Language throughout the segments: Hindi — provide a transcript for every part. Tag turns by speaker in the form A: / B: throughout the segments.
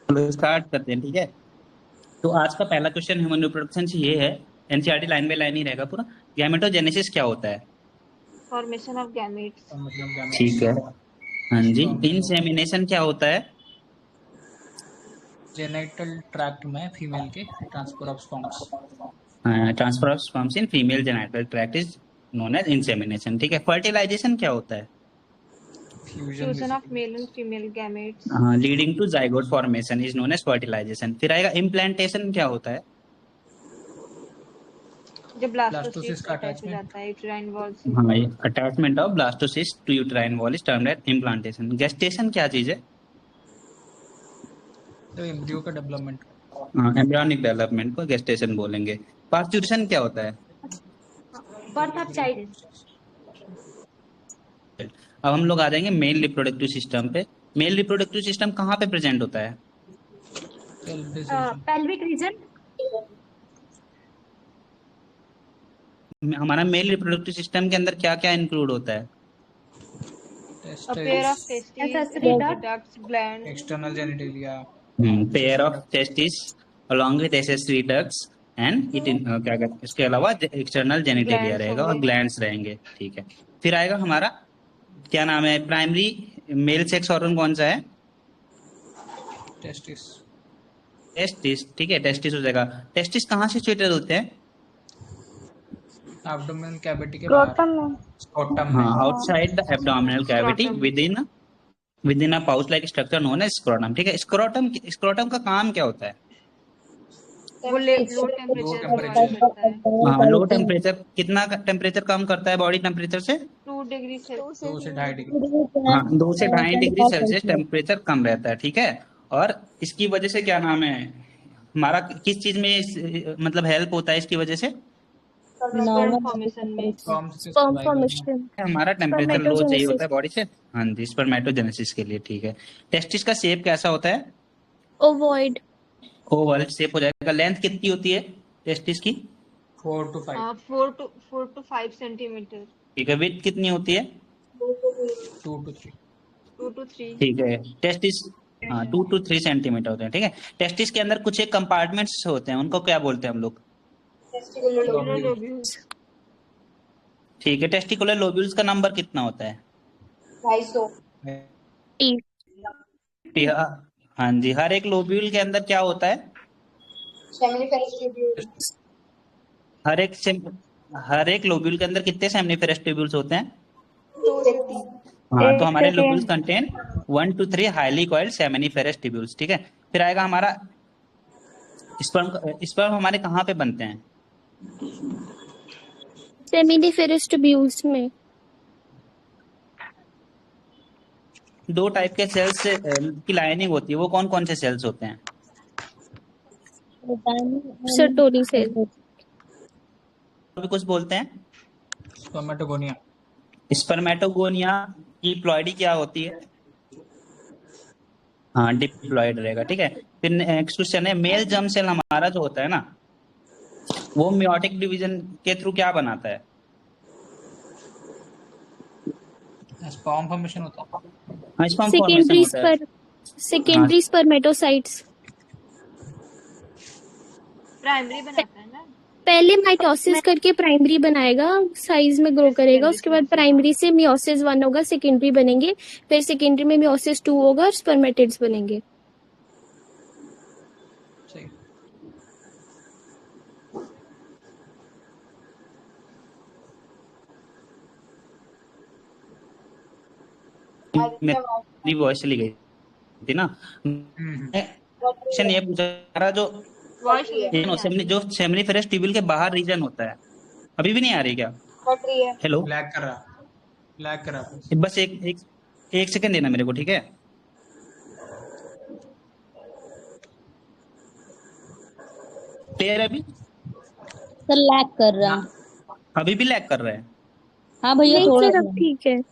A: चलो स्टार्ट करते हैं, ठीक है। तो आज का पहला क्वेश्चन ह्यूमन रिप्रोडक्शन से ये है। एनसीईआरटी लाइन बाय लाइन ही रहेगा पूरा। गैमेटोजेनेसिस क्या होता है?
B: Formation of gametes.
C: मतलब
A: ठीक
C: गैमेट्स
A: है। हाँ जी।
C: स्पर्म से होकर
A: इंसेमिनेशन क्या होता है?
C: जेनिटल ट्रैक्ट में फीमेल के transfer of sperms.
A: Transfer of sperms in female genital tract is known as insemination. ठीक है। फर्टिलाइजेशन क्या होता है?
C: Fusion
B: fusion of
C: basically.
B: Male and female gametes.
A: हाँ, leading to zygote formation is known as fertilisation. फिर आएगा इम्प्लांटेशन क्या होता है?
B: जब
C: ब्लास्टोसिस्ट
B: ब्लास्टोसिस्ट
C: का
B: अटैच हो
C: अटैचमेंट।
B: जाता है यूट्राइन वॉल से।
A: हाँ, attachment of blastocyst to uterine wall is termed as implantation. Gestation क्या चीज है?
C: तो एम्ब्रियो का डेवलपमेंट।
A: एम्ब्रियोनिक डेवलपमेंट को गेस्टेशन बोलेंगे। पार्चुरेशन क्या होता है?
B: Birth of child.
A: अब हम लोग आ जाएंगे मेल रिप्रोडक्टिव सिस्टम पे। मेल रिप्रोडक्टिव सिस्टम कहाँ पे प्रेजेंट होता है?
C: Pelvis region.
B: Pelvic region.
A: हमारा मेल रिप्रोडक्टिव सिस्टम के अंदर क्या क्या इंक्लूड होता है?
B: A pair
C: testis.
B: Of testis, ducts, gland.
C: External genitalia.
A: Pair
C: accessory
A: of
C: duct.
A: Testis along with accessory ducts and it क्या कहते हैं, इसके अलावा एक्सटर्नल जेनिटेलिया
B: ग्लैंड्स
A: रहेगा और
B: होंगे।
A: ग्लैंड्स रहेंगे। ठीक है। फिर आएगा हमारा, क्या नाम है, प्राइमरी मेल सेक्स ऑर्गन कौन सा है?
C: टेस्टिस।
A: टेस्टिस। ठीक है, टेस्टिस हो जाएगा। टेस्टिस कहाँ सिचुएटेड होते हैं?
C: एब्डोमिनल कैविटी के बाहर।
B: स्क्रोटम में।
C: स्कोटम
A: हाँ,
C: में।
A: Outside the abdominal cavity
B: scrotum.
A: Within a pouch like structure known as scrotum. ठीक है। स्क्रोटम स्क्रोटम का काम क्या होता है?
B: वो लो
C: लो
B: टेम्परेचर प्रोवाइड
C: टेम्परेचर।
B: करता है।
A: हाँ, लो टेम्परेचर। कितना टेम्परेचर कम करता है बॉडी टेम्परेचर से?
B: 2 डिग्री से
C: 2 से 2.5 डिग्री।
A: हाँ, 2 से 2.5 डिग्री सेल्सियस टेम्परेचर कम रहता है। ठीक है। और इसकी वजह से क्या नाम है, हमारा किस चीज में मतलब हेल्प होता है इसकी वजह से?
B: स्पर्म फॉर्मेशन में।
C: स्पर्म्स के
D: sperm
C: सर्वाइवल में।
D: formation,
A: हमारा टेम्परेचर लो चाहिए होता
D: spermatogenesis,
A: है बॉडी से। हाँ जी, स्पर्मेटोजेनेसिस के लिए। ठीक है। टेस्टिस का शेप कैसा होता है?
D: ovoid,
A: ओवल शेप हो जाएगा। लेंथ कितनी होती है टेस्टिस की?
C: 4 to 5।
B: 4 to 5 centimetre.
A: ठीक है। विड्थ कितनी होती है?
C: 2 to 3।
B: 2 to 3।
A: ठीक है। टेस्टिस, हाँ, 2 to 3 सेंटीमीटर होते हैं। ठीक है। टेस्टिस के अंदर कुछ एक कंपार्टमेंट्स होते हैं, उनको क्या बोलते हैं हम लोग?
B: Testicular
C: lobule.
B: लोब्यूल्स।
A: ठीक है। टेस्टिकुलर लोब्यूल्स का नंबर कितना होता है?
B: 250।
D: T,
A: हाँ। हाँ जी, हर एक लोब्यूल के अंदर क्या होता है?
B: Seminiferous tubules.
A: हर एक से हर एक लोब्यूल के अंदर कितने सेमनीफेरस ट्यूब्यूल्स होते हैं?
B: 2 से 3।
A: हाँ, तो
B: 1
A: हमारे
B: से
A: lobules
B: 3।
A: Contain 1 to 3 highly coiled seminiferous tubules. ठीक है। फिर आएगा हमारा स्पर्म। स्पर्म हमारे कहाँ पे बनते हैं?
D: seminiferous tubules में
A: दो टाइप के सेल्स से की लाइनिंग होती है, वो कौन कौन से सेल्स होते हैं?
D: Sertoli cell,
A: अभी कुछ बोलते हैं।
C: स्पर्मेटोगोनिया।
A: स्पर्मेटोगोनिया की प्लॉइडी क्या होती है? हाँ, डिप्लॉयड रहेगा। ठीक है। फिर नेक्स्ट क्वेश्चन है, मेल जर्म सेल हमारा जो होता है ना, वो मियोटिक डिवीजन के थ्रू क्या बनाता है?
C: स्पर्म फॉर्मेशन होता है।
A: हाँ, स्पर्म फॉर्मेशन
D: secondary
A: होता है।
D: sper
A: हाँ,
D: secondary spermatocytes,
B: प्राइमरी बनाता है ना।
D: पहले माइटोसिस करके प्राइमरी बनाएगा, साइज में ग्रो
B: फिर
D: करेगा,
B: सेकेंडरी
D: उसके बाद
B: सेल्स।
D: प्राइमरी से मियोसिस 1 होगा, सेकेंडरी बनेंगे, फिर सेकेंडरी में मियोसिस 2 होगा और स्पर्मेटिड्स बनेंगे।
C: सही।
A: मेरी वॉइस चली गई थी ना। क्वेश्चन ये पूछा रहा, जो
B: वॉइस बिल्कुल नहीं आ रही।
A: जो सेमनीफेरस ट्यूब्यूल के बाहर रीजन होता है, अभी भी नहीं आ रही क्या? हेलो।
C: लैग कर रहा। लैग कर रहा।
A: बस एक एक एक सेकंड देना मेरे को, ठीक है। क्लियर है अभी?
E: सर लैग कर रहा।
A: अभी भी लैग कर रहा है?
E: हाँ भैया
D: नहीं
E: थोड़ा
D: सर, अब
E: सा।
D: ठीक है।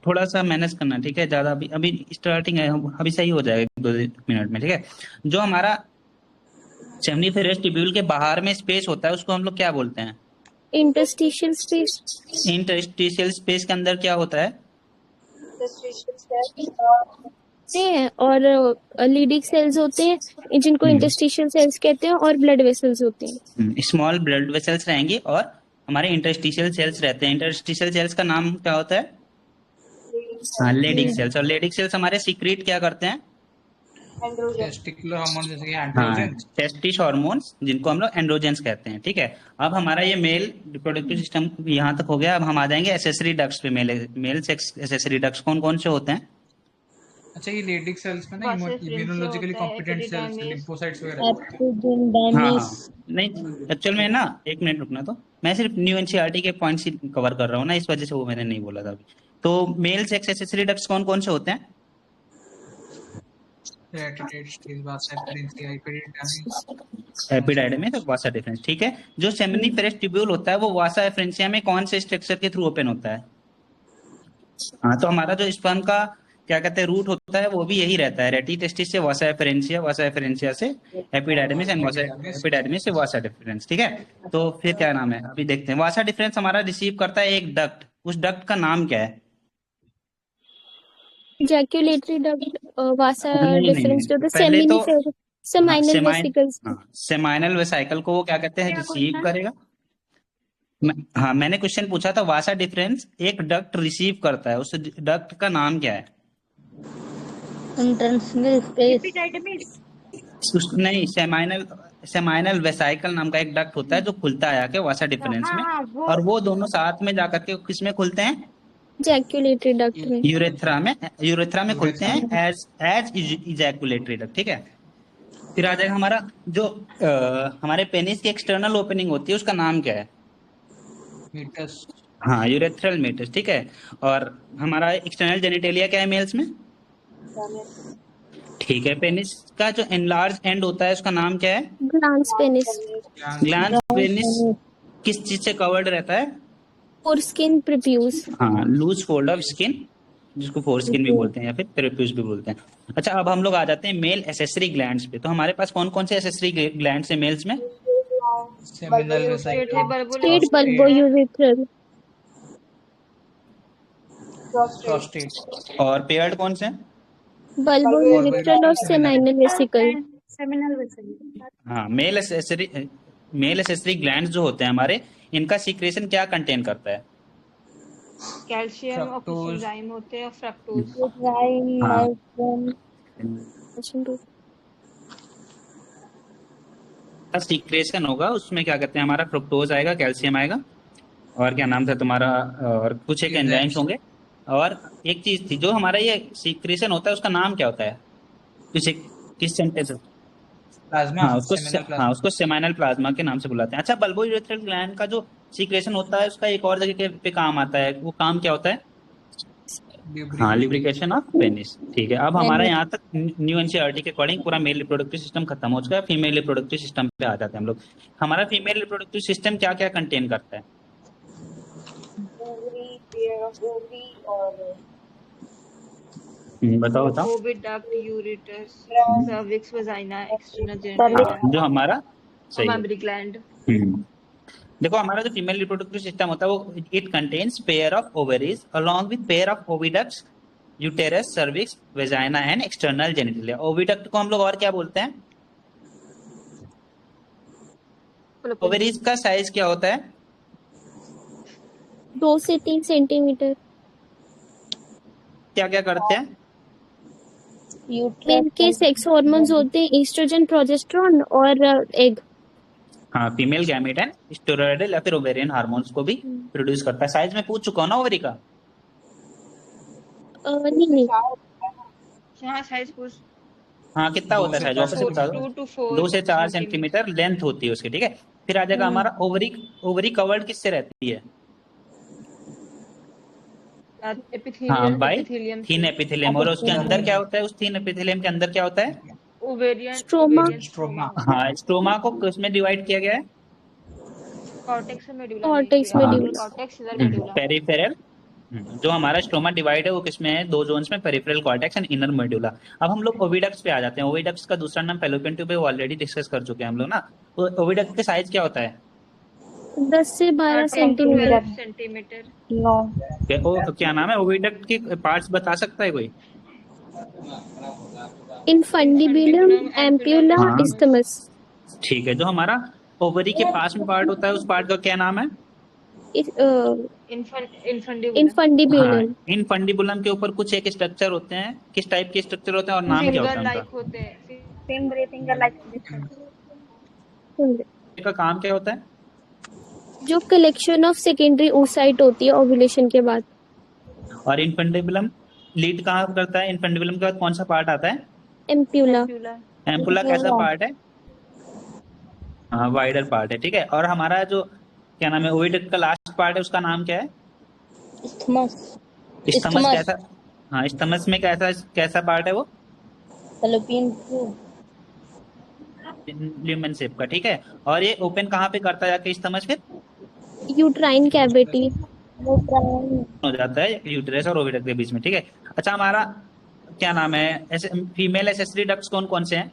A: थोड़ा सा मैनेज करना, ठीक है। ज्यादा अभी अभी स्टार्टिंग है, अभी सही हो जाएगा 2 मिनट में। ठीक है। जो हमारा सेमनीफेरस ट्यूब्यूल के बाहर में स्पेस होता है, उसको हम लोग क्या बोलते हैं?
D: इंटरस्टिशियल स्पेस,
A: इंटरस्टिशियल स्पेस के अंदर क्या होता है?
D: होते हैं और लीडिक सेल्स होते हैं जिनको इंटरस्टिशियल सेल्स कहते हैं और ब्लड वेसल्स होते हैं।
A: स्मॉल ब्लड वेसल्स रहेंगी और हमारे इंटरस्टिशियल सेल्स रहते हैं। इंटरस्टिशियल सेल्स का नाम क्या होता है? हाँ, लेडिक सेल्स। और लेडिक सेल्स हमारे सीक्रेट क्या करते हैं?
C: टेस्टिकुलर हार्मोन जैसे कि
A: हाँ,
C: एंड्रोजन।
A: टेस्टिस हॉर्मोन्स, जिनको हम लोग एंड्रोजेंस कहते हैं। ठीक है, अब हमारा ये मेल रिप्रोडक्टिव सिस्टम यहाँ तक हो गया। अब हम आ जाएंगे एसेसरी डक्ट्स पे। मेल सेक्स एसेसरी डक्ट्स कौन कौन से होते हैं?
C: अच्छा, ये लेडिक सेल्स में ना
B: वासा फ्रेंसिया
C: इम्यूनोलॉजिकली
B: होता है,
C: कॉम्पिटेंट सेल्स,
B: एपिडिडाइमिस।
C: लिम्फोसाइट्स वगैरह होते हैं।
A: हाँ
E: एपिडेमिस।
A: हाँ, नहीं एक्चुअल में ना, एक मिनट रुकना। तो मैं सिर्फ न्यू एनसीईआरटी के पॉइंट्स ही कवर कर रहा हूँ ना, इस वजह से वो मैंने नहीं बोला था अभी। तो मेल सेक्स एसेसरी डक्ट्स कौन कौन से होते हैं?
C: रेटिटेट्स, वासा फ्रेंसिया, एपिडिडाइमिस।
A: एपिडाइडमिस और वासा डिफरेंस। ठीक है, जो सेमिनिफेरस ट्यूब्यूल होता है वो वासा एफरेंसिया में कौन से स्ट्रक्चर के थ्रू ओपन होता है? हाँ, तो हमारा जो स्पर्म का क्या कहते हैं रूट होता है वो भी यही रहता है, रेटी टेस्टिस से वासा एफरेंसिया से एपिडाइडमिस एंड वासा एपिडाइडमिस से वासा डिफरेंस। ठीक है, तो फिर क्या नाम है अभी देखते हैं। वासा डिफरेंस हमारा रिसीव करता है एक डक्ट, उस डक्ट का नाम क्या है?
D: जैक्यूलेटरी डक्ट, वासा
A: नहीं नहीं
D: डिफरेंस
A: नहीं,
D: जो
A: पहले तो
D: सेमाइनल वेसिकल्स।
A: सेमाइनल वेसाइकल को वो क्या कहते हैं, रिसीव करेगा। हाँ, मैंने क्वेश्चन पूछा था वासा डिफरेंस एक डक्ट रिसीव करता है, उस डक्ट का नाम क्या है?
E: Internal space.
B: एपिडाइमिस।
A: नहीं, सेमाइनल वेसाइकल नाम का एक डक्ट होता है जो खुलता है आके वासा डिफरेंस
B: हाँ
A: में,
B: हाँ,
A: और वो दोनों साथ में जाकर के किस में खुलते हैं?
D: जैक्यूलेटरी डक्ट में।
A: यूरेथ्रा में खुलते हैं एज एज इजैकुलेटरी डक्ट। ठीक है, फिर आ जाएगा हमारा जो हमारे पेनिस की एक्सटर्नल ओपनिंग होती है उसका नाम क्या है?
C: मीटस।
A: हाँ, यूरेथ्रल मीटस। ठीक है, और हमारा एक्सटर्नल जेनिटेलिया क्या है मेल्स में? ठीक है, पेनिस का जो एनलार्ज एंड होता है उसका नाम क्या है?
D: Glans penis.
A: ग्लैंस पेनिस किस चीज से कवर्ड रहता है?
D: Foreskin prepuce.
A: हाँ, लूज फोल्ड ऑफ स्किन, जिसको फोरस्किन भी बोलते हैं या फिर प्रेप्यूस भी बोलते हैं। अच्छा, अब हम लोग आ जाते हैं मेल एसेसरी ग्लैंड्स पे। तो हमारे पास कौन कौन से एसेसरी ग्लैंड्स है मेल्स में?
C: सेमिनल
B: प्रोस्टेट है,
C: vesicle,
D: state
B: bulbo
D: bulbourethral.
C: Prostate.
A: और पेयर्ड कौन से हैं?
D: बल्बोयूरेथ्रल और seminal vesicle.
B: And seminal vessel.
A: हाँ, मेल एसेसरी ग्लैंड्स जो होते हैं हमारे, इनका सीक्रेशन क्या कंटेन करता है?
B: कैल्शियम और कुछ
C: फ्रक्टोज।
B: एंजाइम होते हैं और फ्रक्टोज।
A: हाँ, सीक्रेशन होगा उसमें, क्या कहते हैं, हमारा फ्रुक्टोज आएगा, कैल्शियम आएगा, और क्या नाम था तुम्हारा, और कुछ एक एंजाइम्स होंगे। और एक चीज थी, जो हमारा ये सीक्रेशन होता है उसका नाम क्या होता है? किस सेंटेंस?
C: प्लाज्मा,
A: हाँ,
C: सेमिनल
A: हाँ,
C: प्लाज्मा।
A: उसको सेमाइनल प्लाज्मा के नाम से बुलाते हैं। अच्छा, बल्बो यूरेथ्रल ग्लैंड का जो सीक्रेशन होता है उसका एक और जगह पे काम आता है, वो काम क्या होता है? हाँ, लिब्रिकेशन ऑफ पेनिस। ठीक है, अब हमारा यहाँ तक न्यू एनसीईआरटी के अकॉर्डिंग पूरा मेल रिप्रोडक्टिव सिस्टम खत्म हो चुका है। फीमेल रिप्रोडक्टिव सिस्टम पे आ जाते हैं हम लोग। हमारा फीमेल रिप्रोडक्टिव सिस्टम क्या क्या कंटेन करता है? बताओ बताओ।
B: ओविडक्ट, यूरेटस, सर्विक्स, वजाइना, एक्सटर्नल जेनिटल
A: जो हमारा
B: और
A: सही है।
B: Mammary gland.
A: देखो, हमारा जो फीमेल रिप्रोडक्टिव सिस्टम होता है वो it contains pair of ovaries along with pair of oviducts, uterus, cervix, vagina and external genitalia. Oviduct को हम लोग और क्या बोलते हैं? ओवरीज का साइज क्या होता है?
D: 2 से 3 सेंटीमीटर।
A: क्या क्या करते हैं?
D: मेल के सेक्स हार्मोन्स होते हैं ईस्ट्रोजन, प्रोजेस्टेरोन और एग।
A: हाँ, फीमेल गैमेट एंड स्टेरॉयडल या फिर ओवेरियन हार्मोन्स को भी प्रोड्यूस करता है। साइज में पूछ चुका हूँ ना ओवरी का?
D: नहीं।
B: हाँ, साइज पूछ।
A: हाँ, कितना होता है साइज, वापस से बता दो।
B: 2 to 4
A: 2 से 4 सेंटीमीटर लेंथ होती है उसकी। ठीक है, फिर आ जाएगा हमारा ओवरी कवर्ड किससे रहती है? हाँ, बाय
B: एपिथेलियम
A: थीन एपिथेलियम। और उसके अंदर क्या होता है? उस थीन एपिथेलियम के अंदर क्या होता है?
B: Ovarian
D: stroma.
C: स्ट्रोमा।
A: हाँ, स्ट्रोमा को किसमें डिवाइड किया गया है?
B: कॉर्टेक्स और मेडुला।
D: कॉर्टेक्स
A: हाँ,
D: मेडुला।
B: कॉर्टेक्स इधर मेडुला।
A: पेरिफेरल। जो हमारा स्ट्रोमा डिवाइड है वो किसमें है? 2 जोन्स में, peripheral cortex and inner medulla. अब हम लोग ओविडक्ट्स पे आ जाते हैं। ओविडक्ट्स का दूसरा नाम फैलोपियन ट्यूब है, वो ऑलरेडी डिस्कस कर चुके हैं हम लोग ना। तो ओविडक्ट का साइज क्या होता है?
D: 10 से 12 सेंटीमीटर।
B: सेंटीमीटर।
A: क्या नाम है? ओविडक्ट के पार्ट्स बता सकता है कोई?
D: इनफंडिबुलम, एम्प्यूला,
A: हाँ
D: इस्थमस।
A: ठीक है, जो हमारा ओवरी के पास में पार्ट होता है उस पार्ट का क्या नाम है?
B: इनफंडिबुलम।
A: हाँ,
D: इनफंडिबुलम।
A: इनफंडिबुलम के ऊपर कुछ एक स्ट्रक्चर होते हैं, किस टाइप के स्ट्रक्चर होते हैं और नाम क्या होता
B: फिंगर
A: है
B: लाइक
A: उनका?
B: होते हैं।
F: फिंगर लाइक
A: का काम क्या होता है?
D: जो कलेक्शन ऑफ सेकेंडरी oocyte होती है ओव्यूलेशन के बाद।
A: और इनफंडिबुलम लीड कहाँ करता है? इनफंडिबुलम के बाद कौन सा पार्ट आता है?
D: एम्प्यूला।
B: एम्प्यूला।
A: एम्पुला कैसा पार्ट है? हाँ, वाइडर पार्ट है, ठीक है। और हमारा जो क्या नाम है ओविडक्ट का लास्ट पार्ट है उसका नाम क्या है?
E: इस्थमस।
A: स्टमस
E: इस्थमस।
A: कैसा? हाँ, स्टमस में कैसा कैसा पार्ट है वो?
E: Fallopian tube.
A: ल्यूमेन शेप का, ठीक है। और ये ओपन कहाँ पे करता है जाके स्टमस फिर?
D: Uterine cavity.
E: न्यूट्रॉन।
A: हो जाता है यूटेरस और ओविडक्ट के बीच में, ठीक है। अच्छा, हमारा क्या नाम है ऐसे फीमेल एसेसरी डक्ट्स कौन कौन से हैं?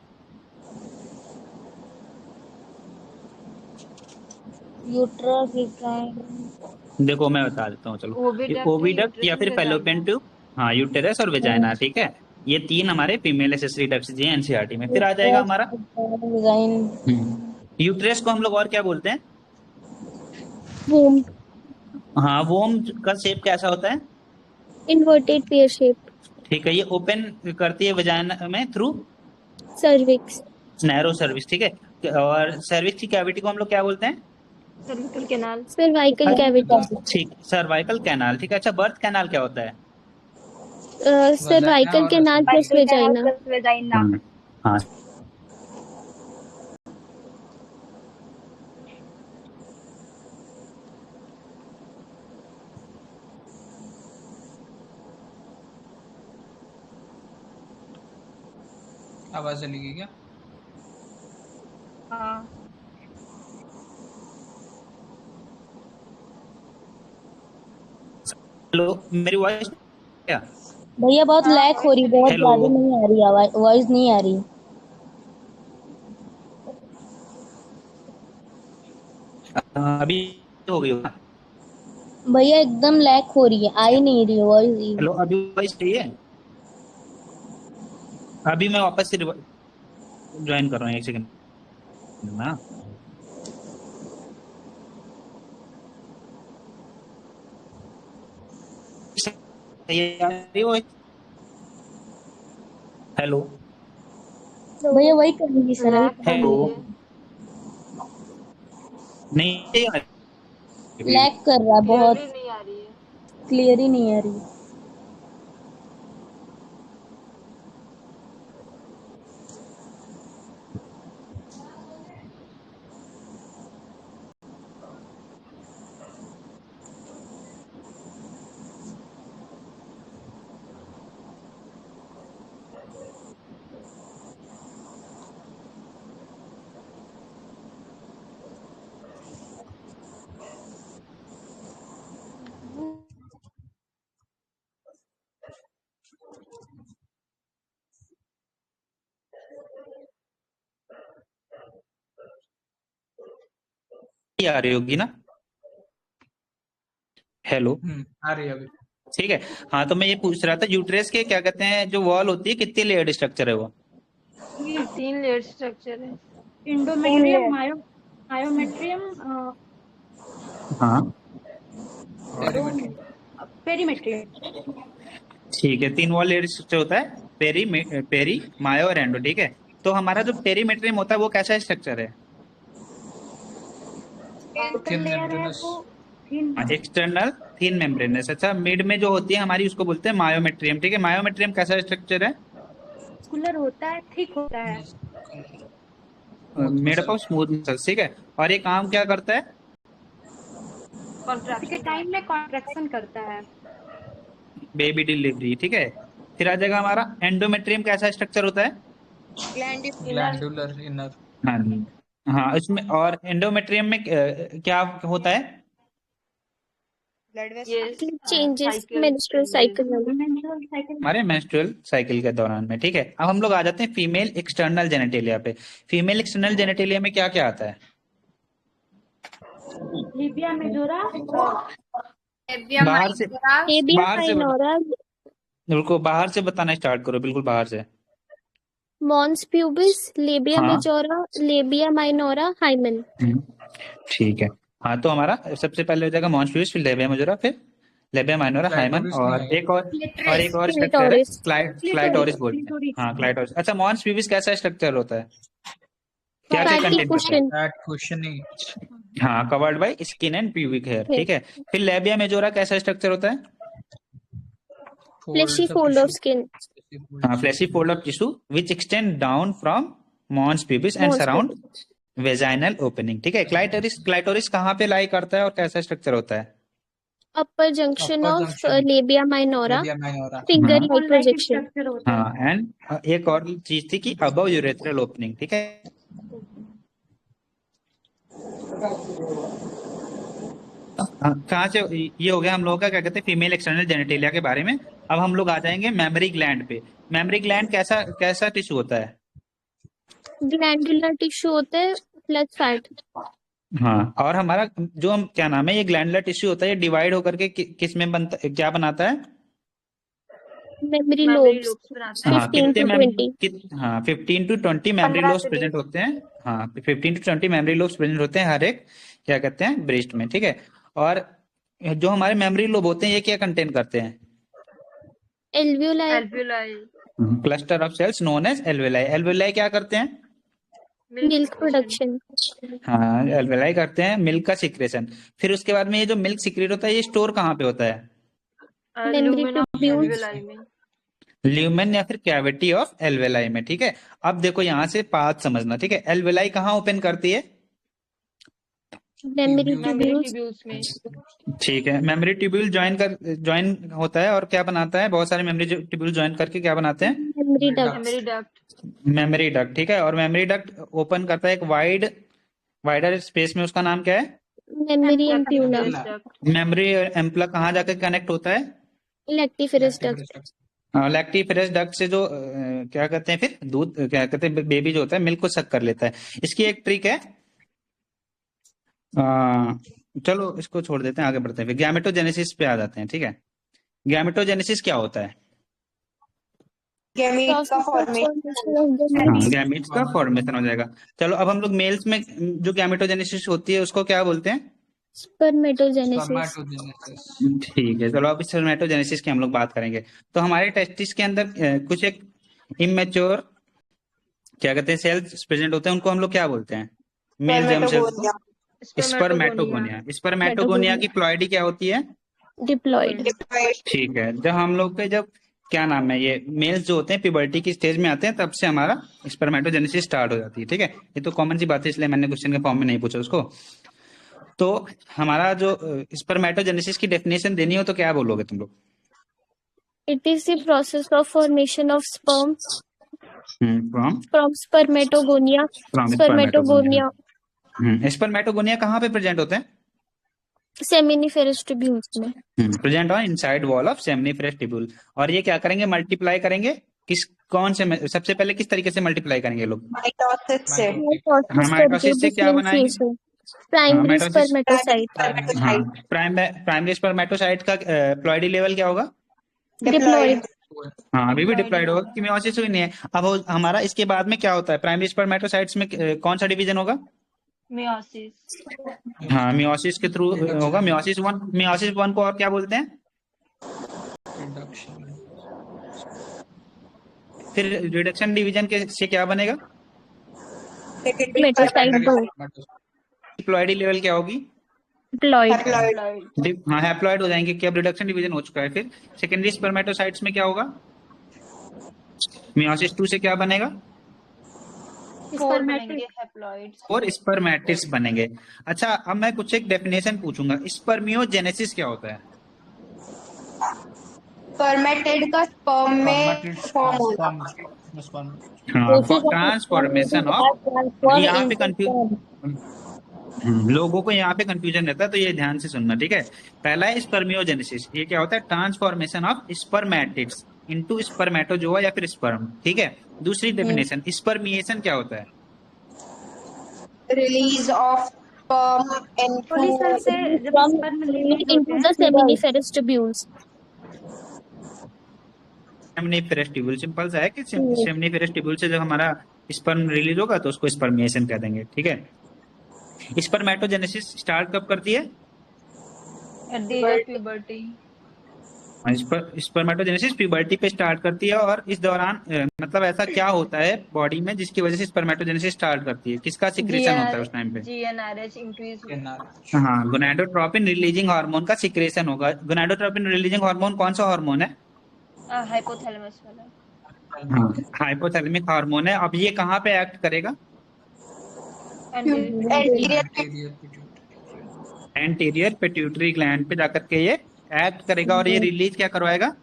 E: Uterus, uterine.
A: देखो मैं बता देता हूँ, चलो। ये
B: ओविडक्ट है,
A: ओविडक्ट
B: यूट्रस
A: या
B: एंड
A: फिर
B: वेजाइना।
A: फैलोपियन ट्यूब, हाँ, यूटेरस और वेजाइना, ठीक है। ये तीन हमारे फीमेल एसेसरी डक्ट्स जी एनसीईआरटी में। फिर आ जाएगा
E: यूट्रस,
A: हमारा
E: वेजाइन।
A: यूट्रेस को हम लोग और क्या बोलते हैं?
D: वूम।
A: हाँ, वोम का शेप कैसा होता है?
D: Inverted pear shape.
A: ठीक है, ये ओपन करती है वजाइना में थ्रू
D: सर्विक्स।
A: नैरो सर्विस, ठीक है। और सर्विस की कैविटी को हम लोग क्या बोलते हैं?
B: Cervical canal.
D: Cervical cavity.
A: ठीक, सर्वाइकल कैनाल, ठीक है। अच्छा, बर्थ कैनाल क्या होता है?
C: वजाइना
D: सर्वाइकल
C: और
D: canal plus
F: cervical canal
D: vagina.
F: Plus vagina.
A: हाँ,
C: आवाज चली गई क्या?
F: हाँ
A: हेलो, मेरी वॉइस क्या?
E: भैया बहुत
F: हाँ
E: लैग हो रही, बहुत
A: हेलो,
E: ज्यादा नहीं आ रही आवाज, वॉइस नहीं आ रही।
A: अभी हो गई होगा।
E: भैया एकदम लैग हो रही है, आ ही नहीं रही वॉइस ही।
A: हेलो, अभी वॉइस सही है? अभी मैं वापस से ज्वाइन कर रहा हूँ, एक सेकंड ना। सही है, आ रही voice? हेलो,
E: भैया वही करूंगी सर, अभी
B: लैग कर
A: हेलो,
B: रही है।
A: नहीं आ रही?
E: लैग कर रहा है बहुत,
B: क्लियरली नहीं आ रही है।
E: क्लियर ही नहीं आ रही।
A: आ रही होगी ना? हेलो,
C: आ रही है अभी।
A: ठीक है। हाँ, तो मैं ये पूछ रहा था यूट्रेस के क्या कहते हैं जो वॉल होती है कितनी लेयर्ड स्ट्रक्चर है वो?
B: 3 लेयर स्ट्रक्चर है।
F: इंडोमेट्रियम,
G: मायोमेट्रियम,
A: हाँ,
C: पेरीमेट्री।
G: पेरीमेट्रियम।
A: ठीक है। 3 वॉल लेयर स्ट्रक्चर होता है, पेरी, मायो और एंडो, ठीक है। तो हमारा जो पेरीमेट्रियम होता है वो कैसा स्ट्रक्चर है?
C: थिन
G: लेयर है
C: मेम्ब्रेनस।
G: वो थिन।
A: External thin membranes. अच्छा, मिड में जो होती है हमारी उसको बोलते हैं मायोमेट्रियम, ठीक है। मायोमेट्रियम कैसा स्ट्रक्चर है?
G: मस्कुलर होता है, थिक होता है।
C: Smooth
A: made up
C: muscle.
A: Of smooth muscles, ठीक है। और ये काम क्या करता है?
G: उसी के
B: कॉन्ट्रैक्शन
G: टाइम
B: करता
G: में कॉन्ट्रैक्शन करता है।
A: बेबी डिलीवरी, ठीक है। फिर आ जाएगा हमारा एंडोमेट्रियम, कैसा स्ट्रक्चर होता है?
B: ग्लैंडुलर।
C: Glandular inner.
A: हाँ जी, हाँ, उसमें और एंडोमेट्रियम में क्या होता है?
F: ब्लड
B: ये
F: vessel.
D: Changes
B: cycle
D: menstrual
B: changes.
D: Cycle में।
G: Menstrual cycle.
A: हमारे मेंस्ट्रुअल साइकिल के दौरान में, ठीक है। अब हम लोग आ जाते हैं फीमेल एक्सटर्नल जेनेटेलिया पे। फीमेल एक्सटर्नल जेनेटेलिया में क्या क्या आता है?
G: लिबिया मेजोरा,
A: बाहर से,
D: लेबिया
A: बाहर से बता।
D: माइनोरा,
A: बिल्कुल बाहर से बताना स्टार्ट करो, बिल्कुल बाहर से।
D: मॉन्स प्यूबिस, लेबिया
A: हाँ।
D: Majora, labia minora, hymen.
A: ठीक है। हाँ तो हमारा सबसे पहले हो जाएगा मॉन्स प्यूबिस, फिर लेबिया मेजोरा, फिर लेबिया माइनोरा, हाइमन,
C: क्लाइटोरिस नहीं
A: और
C: आएगा।
A: एक और स्ट्रक्चर है
D: क्लिटोरिस।
A: क्लाइटोरिस बोलते हैं। हाँ क्लाइटोरिस। अच्छा मॉन्स प्यूबिस कैसा स्ट्रक्चर होता है, क्या क्या
D: फैटी
A: कंटेन करता है?
D: कुशन।
C: That questioning.
A: हाँ covered by skin and pubic hair, ठीक है। फिर लेबिया मेजोरा कैसा स्ट्रक्चर होता है?
D: Fleshy fold of skin.
A: हाँ fleshy fold of tissue which extend down from mons pubis and
D: mons
A: surround
D: pubis.
A: Vaginal opening, ठीक है। क्लाइटोरिस कहाँ पे लाई करता है और कैसा स्ट्रक्चर होता है?
D: Upper junction
C: upper
D: of
C: junction
D: labia minora,
C: labia minora.
D: Finger
A: हाँ
D: लाइक प्रोजेक्शन।
G: स्ट्रक्चर होता है।
A: हाँ एंड एक और चीज थी कि अबव यूरेथ्रल ओपनिंग, ठीक है। कहाँ से ये हो गया हम लोगों का, क्या कहते हैं, फीमेल एक्सटर्नल जेनिटेलिया के बारे में। अब हम लोग आ जाएंगे मेमरी ग्लैंड पे। मेमरी ग्लैंड कैसा कैसा टिश्यू होता है?
D: ग्लैंडुलर टिश्यू होता है प्लस फैट।
A: हाँ और हमारा जो हम क्या नाम है, ये ग्लैंडुलर टिश्यू होता है, ये डिवाइड होकर के किस में बनता, क्या बनाता है?
D: मेमोरी
B: मेमोरी
D: लोब्स,
B: लूप्स बनाते हैं।
D: 15 to 20।
A: हाँ 15 to 20 मेमोरी
B: 15
A: लोब्स
B: से
A: प्रेजेंट
B: 20।
A: होते हैं। हाँ 15 to 20 मेमोरी लोब्स प्रेजेंट होते हैं हर एक, क्या कहते हैं, ब्रेस्ट में, ठीक है। और जो हमारे मेमोरी लोब होते हैं ये क्या कंटेन करते हैं?
D: Alveoli,
B: alveoli.
A: Cluster of cells known as alveoli. Alveoli क्या करते हैं?
D: Milk production.
A: हाँ एल्वेलाई करते हैं मिल्क का सिक्रेशन। फिर उसके बाद में ये जो मिल्क सिक्रेट होता है ये स्टोर कहाँ पे होता है?
D: Memory
B: lumen of
D: tubules,
B: alveoli में।
A: ल्यूमेन या फिर कैविटी ऑफ एल्वेलाई में, ठीक है। अब देखो यहाँ से पाथ समझना, ठीक है। एल्वेलाई कहाँ ओपन करती है?
D: मेमोरी
B: मेमोरी
D: ट्यूब्यूल्स,
B: ट्यूब्यूल्स में।
A: ठीक है। मेमोरी ट्यूब्यूल ज्वाइन होता है और क्या बनाता है, बहुत सारे मेमोरी ट्यूब्यूल ज्वाइन करके क्या बनाते हैं?
D: Memory duct,
B: memory duct.
A: Memory duct, ठीक है। और मेमोरी डक्ट ओपन करता है एक वाइडर स्पेस में, उसका नाम क्या है?
D: Mammary ampulla,
B: lactiferous duct.
A: Mammary ampulla कहाँ जाकर कनेक्ट होता है?
D: Lactiferous duct.
A: लैक्टिफेरस डक्ट से जो क्या कहते हैं, फिर दूध, क्या कहते हैं, बेबी जो होता है मिल्क को सक कर लेता है। इसकी एक ट्रिक है, चलो इसको छोड़ देते हैं, आगे बढ़ते हैं, फिर गैमेटोजेनेसिस पे आ जाते हैं, ठीक है। गैमेटोजेनेसिस क्या होता है?
F: गैमीट का फॉर्मेशन।
A: हाँ गैमीट्स का फॉर्मेशन हो जाएगा। चलो अब हम लोग मेल्स में जो गैमेटोजेनेसिस होती है उसको क्या बोलते हैं?
D: स्पर्मेटोजेनेसिस।
C: स्पर्मेटोजेनेसिस।
A: ठीक है। चलो अब स्पर्मेटोजेनेसिस की हम लोग बात करेंगे। तो हमारे टेस्टिस के अंदर कुछ एक इमेच्योर, क्या कहते हैं, सेल्स प्रेजेंट होते हैं, उनको हम लोग क्या बोलते हैं? मेल जर्म सेल्स को स्पर्मेटोगोनिया। स्पर्मेटोगोनिया की प्लॉइडी क्या होती है?
D: डिप्लॉयड।
A: ठीक है। जब हम लोग के जब क्या नाम है, ये मेल्स जो होते हैं प्यूबर्टी की स्टेज में आते हैं, तब से हमारा स्पर्मेटोजेनेसिस स्टार्ट हो जाती है, ठीक है। ये तो कॉमन सी बात है, इसलिए मैंने क्वेश्चन के फॉर्म में नहीं पूछा उसको। तो हमारा जो स्पर्मेटोजेनेसिस की डेफिनेशन देनी हो तो क्या बोलोगे तुम लोग?
D: It is the process of formation of sperm
A: from
D: from spermatogonia. Spermatogonia,
A: spermatogonia कहाँ पे प्रेजेंट होते हैं?
D: seminiferous tubules में।
A: Present on inside wall of seminiferous tubule. और ये क्या करेंगे, मल्टीप्लाई करेंगे कौन से सबसे पहले किस तरीके से मल्टीप्लाई करेंगे लोग?
F: माइटोसिस से।
A: माइटोसिस से क्या बनाएंगे?
D: Primary
A: mitosis.
D: स्पर्मेटोसाइट,
A: हाँ प्राइमरी स्पर्मेटोसाइट का प्लॉइडी लेवल क्या होगा?
D: डिप्लॉयड,
A: हाँ अभी भी डिप्लॉयड होगा क्योंकि मियोसिस हुई नहीं है। अब हमारा इसके बाद में क्या होता है, प्राइमरी स्पर्मेटोसाइट्स में कौन सा डिवीजन होगा?
B: मियोसिस।
A: हाँ मियोसिस के थ्रू होगा। मियोसिस वन को और क्या बोलते हैं? फिर रिडक्शन डिवीजन के से क्या बनेगा?
D: मेटोसाइट 2,
A: डिप्लॉयडी लेवल क्या होगी?
D: डिप्लॉयड,
A: हाँ हैप्लॉइड हो जाएंगे कि अब रिडक्शन डिवीजन हो चुका है। फिर सेकेंडरी स्पर्मेटोसाइट्स में क्या होगा? मियोसिस 2 से क्या बनेगा?
B: 4 बनेंगे हैप्लॉइड्स।
A: और स्पर्मेटिड्स बनेंगे। अच्छा अब मैं कुछ एक डेफिनेशन पूछूंगा, स्पर्मियोजेनेसिस क्या होता है?
F: स्पर्मेटेड का स्पर्म में फॉर्म होगा।
A: हाँ ट्रांसफॉर्मेशन ऑफ, यहाँ पे कंफ्यूज लोगों को यहाँ पे कंफ्यूजन रहता है, तो ये ध्यान से सुनना, ठीक है। पहला है स्पर्मियोजेनेसिस, ये क्या होता है? Transformation of spermatids into spermatozoa या फिर स्पर्म, ठीक है। दूसरी डेफिनेशन स्पर्मिएशन क्या होता है?
F: रिलीज ऑफ स्पर्म
G: पोलिसन से जब स्पर्म रिलीज
D: into
G: होते
D: the seminiferous tubules.
A: Seminiferous tubule, simple सा है कि सेमनीफेरस ट्यूब्यूल से जब हमारा स्पर्म रिलीज होगा तो उसको स्पर्मिएशन कह देंगे, ठीक है। स्पर्मेटोजेनेसिस स्टार्ट कब करती है?
B: At the age of puberty.
A: Spermatogenesis puberty पे स्टार्ट करती है, और इस दौरान मतलब ऐसा क्या होता है बॉडी में जिसकी वजह से स्पर्मेटोजेनेसिस स्टार्ट करती है? किसका सिक्रेशन होता है उस टाइम पे?
B: GnRH increase.
A: हाँ, गोनाडोट्रोपिन रिलीजिंग हार्मोन का सिक्रेशन होगा। गोनाडोट्रोपिन रिलीजिंग हार्मोन कौन सा हार्मोन है?
B: Hypothalamus वाला.
A: हाँ, हाइपोथैलेमिक हार्मोन है। अब ये कहाँ पे एक्ट करेगा? एंटीरियर पिट्यूटरी ग्लैंड पे जाकर के ये एक्ट करेगा, और ये रिलीज क्या करवाएगा?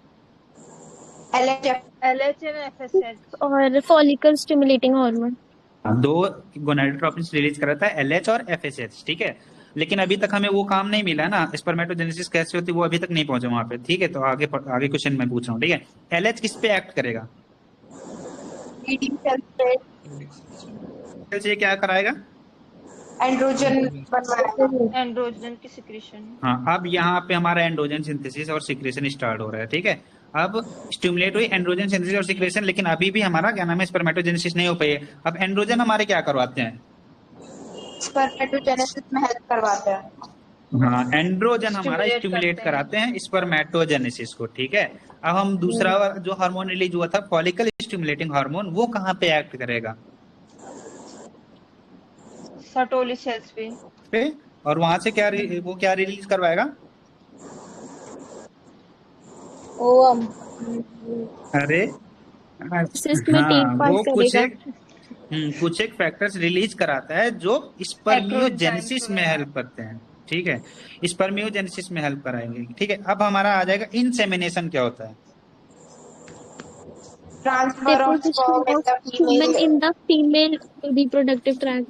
B: LH and FSH.
D: और फॉलिकल स्टिमुलेटिंग हार्मोन।
A: दो गोनाडोट्रोपिन रिलीज कराता है, एलएच और एफएसएच, ठीक है। लेकिन अभी तक हमें वो काम नहीं मिला ना, स्पर्मेटोजेनेसिस कैसे होती है वो अभी तक नहीं पहुंचे वहां पे, ठीक है। तो आगे क्वेश्चन मैं पूछ रहा हूँ, ठीक है। एलएच किस पे एक्ट करेगा? से क्या कराएगा?
B: एंड्रोजन की सिक्रेशन.
A: हाँ, अब यहाँ पे हमारा एंड्रोजन सिंथेसिस और सिक्रेशन स्टार्ट हो रहा है, ठीक है। अब स्टिमुलेट हुई एंड्रोजन सिंथेसिस और सिक्रेशन, लेकिन अभी भी हमारा क्या नाम है, स्पर्मेटोजेनेसिस नहीं हो पाई है। अब एंड्रोजन हमारे क्या करवाते हैं?
F: स्पर्मेटोजेनेसिस में हेल्प करवाते हैं।
A: हाँ, एंड्रोजन हमारा
B: Stimulate
A: स्टिमुलेट
B: करते हैं.
A: कराते हैं स्पर्मेटोजेनेसिस को, ठीक है। अब हम दूसरा जो हार्मोन रिलीज हुआ था फॉलिकल स्टिमुलेटिंग हार्मोन, वो कहाँ पे एक्ट करेगा?
B: सर्टोली सेल्स पे.
A: और वहां से वो क्या रिलीज करवाएगा?
E: ओवम।
A: अरे
D: सिस्ट में टेक
A: हाँ,
D: पास
A: वो
D: करेगा।
A: कुछ एक फैक्टर्स रिलीज कराता है जो स्पर्मियोजेनेसिस में हेल्प करते हैं, ठीक है। स्पर्मियोजेनेसिस में हेल्प कराएंगे, ठीक है। अब हमारा आ जाएगा इंसेमिनेशन क्या होता है?
F: Transfer of
D: Deposition of semen in the female reproductive tract.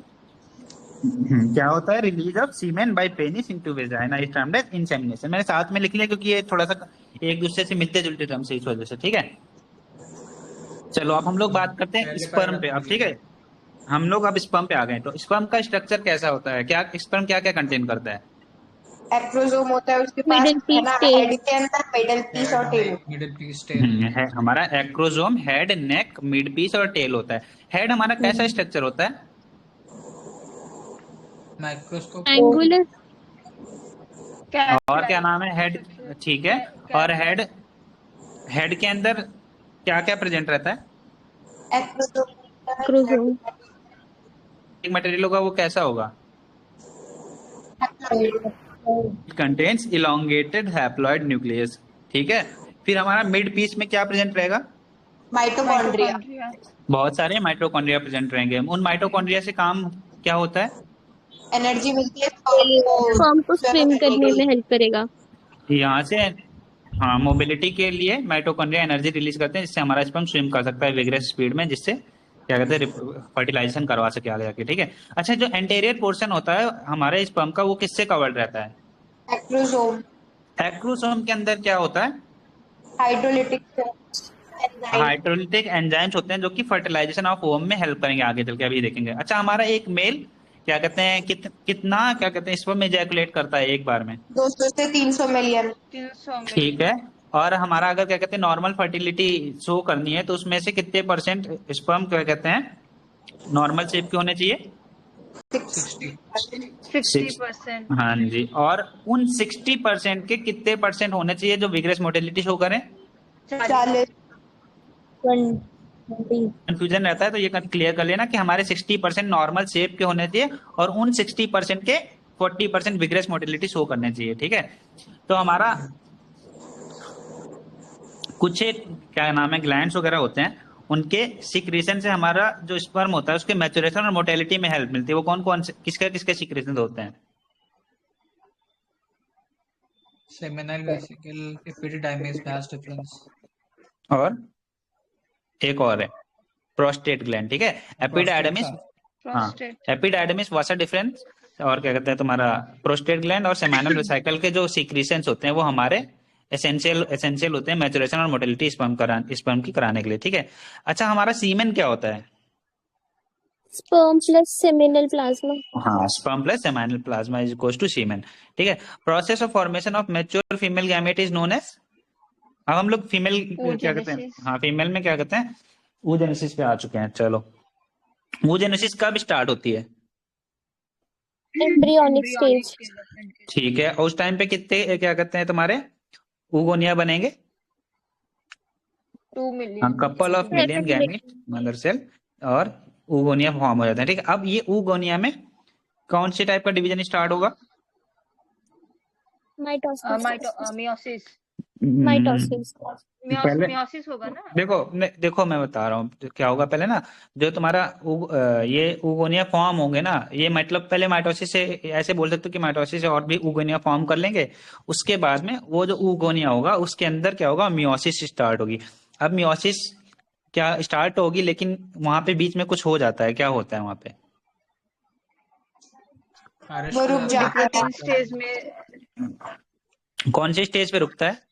A: क्या होता है? Release of semen by penis into vagina is termed as insemination. मैंने साथ में लिख लिया क्योंकि ये थोड़ा सा एक दूसरे से मिलते जुलते टर्म्स है, इस वजह से, ठीक है। चलो अब हम लोग बात करते हैं स्पर्म पे, अब ठीक है। हम लोग अब स्पर्म पे आ गए। तो स्पर्म का स्ट्रक्चर कैसा होता है? क्या स्पर्म क्या क्या कंटेन करता है?
F: एक्रोसोम होता है उसके पास,
D: Middle
F: है
D: piece,
F: ना,
D: tail.
F: हेड के अंदर मिडल पीस और टेल।
C: Middle piece tail.
A: है हमारा acrosome, head, neck, mid piece और टेल होता है। हेड हमारा कैसा स्ट्रक्चर होता है?
C: माइक्रोस्कोप.
D: Angular.
A: और क्या नाम है? हेड, ठीक है। और हेड के अंदर क्या क्या प्रेजेंट रहता है?
D: Chromosome.
A: मटेरियल होगा वो कैसा होगा? कंटेन्स इलोंगेटेड हैप्लॉइड न्यूक्लियस, ठीक है। फिर हमारा मिड पीस में क्या प्रेजेंट रहेगा?
F: माइटोकॉन्ड्रिया।
A: बहुत सारे माइटोकॉन्ड्रिया प्रेजेंट रहेंगे। उन माइटोकॉन्ड्रिया से काम क्या होता है?
F: एनर्जी मिलती है
D: Sperm को swim करने में हेल्प करेगा।
A: यहाँ से हाँ, मोबिलिटी के लिए माइटोकॉन्ड्रिया एनर्जी रिलीज करते हैं जिससे हमारा स्पर्म स्विम कर सकता है विग्रेस स्पीड में, जिससे क्या कहते हैं फर्टिलाइजेशन करवा सके आगे जाके, ठीक है। अच्छा, जो एंटीरियर पोर्शन होता है हमारे स्पर्म का वो किससे कवर्ड रहता है?
F: एक्रोसोम।
A: एक्रोसोम के अंदर क्या होता है? हाइड्रोलिटिक एंजाइम्स होते हैं जो कि फर्टिलाइजेशन ऑफ ओवम में हेल्प करेंगे आगे चल के, अभी देखेंगे। अच्छा, हमारा एक मेल क्या कहते हैं कितना क्या कहते हैं स्पर्म एजैकुलेट करता है एक बार में?
F: 200 से 300 मिलियन।
B: 300 में.
A: ठीक है। और हमारा अगर क्या कहते हैं नॉर्मल फर्टिलिटी शो करनी है तो उसमें से कितने परसेंट स्पर्म क्या कहते हैं नॉर्मल शेप के होने चाहिए?
B: 60%.
A: हाँ जी। और उन 60% के कितने परसेंट होने चाहिए जो विग्रेस मोटिलिटी शो करें?
F: 40।
A: कंफ्यूजन रहता है तो ये क्लियर कर लेना कि हमारे 60% नॉर्मल शेप के होने चाहिए और उन 60% के 40% विग्रेस मोटिलिटी शो करने चाहिए, ठीक है। तो हमारा कुछ एक क्या नाम है ग्लैंड्स वगैरह होते हैं, उनके सिक्रेशन से हमारा जो स्पर्म होता है उसके मैच्योरेशन और मोटेलिटी में हेल्प मिलती है। वो कौन कौन से किसके सिक्रेशन होते हैं?
C: Seminal vesicle, epididymis, vas deferens.
A: और एक और है प्रोस्टेट ग्लैंड, ठीक है। एपिडाइडमिस, हाँ, एपिडाइडमिस, वासा डिफरेंस, और क्या कहते हैं तुम्हारा प्रोस्टेट ग्लैंड और सेमिनल वेसिकल के जो सिक्रेशंस होते हैं वो हमारे एसेंशियल होते हैं मैच्योरेशन और मोटिलिटी स्पर्म की कराने के लिए, ठीक है। अच्छा, हमारा सीमेन क्या होता है?
D: Sperm plus seminal plasma.
A: हाँ, sperm plus seminal plasma is equals to semen, ठीक है। Process of formation of mature female gamete is known as? अब हम लोग फीमेल क्या कहते हैं,
B: oogenesis.
A: हाँ फीमेल में क्या कहते हैं, oogenesis पे आ चुके हैं। चलो, oogenesis कब स्टार्ट होती है?
D: Embryonic stage.
A: ठीक है, और उस टाइम पे कितने क्या कहते हैं तुम्हारे oogonia बनेंगे?
B: 2 million.
A: Couple of million gamete mother cell और oogonia फॉर्म हो जाते हैं। ठीक है, अब ये oogonia में कौन से टाइप का डिवीजन स्टार्ट होगा?
D: माइटोसिस।
B: Meiosis.
D: माइटोसिस।
A: पहले
B: Meiosis होगा ना?
A: देखो मैं बता रहा हूँ क्या होगा पहले ना। जो तुम्हारा ये oogonia फॉर्म होंगे ना, ये मतलब पहले माइटोसिस से ऐसे बोल सकते हो कि माइटोसिस से और भी oogonia फॉर्म कर लेंगे। उसके बाद में वो जो oogonia होगा उसके अंदर क्या होगा, मियोसिस स्टार्ट होगी। अब मियोसिस क्या स्टार्ट होगी, लेकिन वहां पे बीच में कुछ हो जाता है, क्या होता है वहां पे?
C: अरेस्ट
F: वो
C: हो
F: रुक
C: जाता है।
F: जाता है।
B: Diplotin stage में
A: कौन से स्टेज पे रुकता है?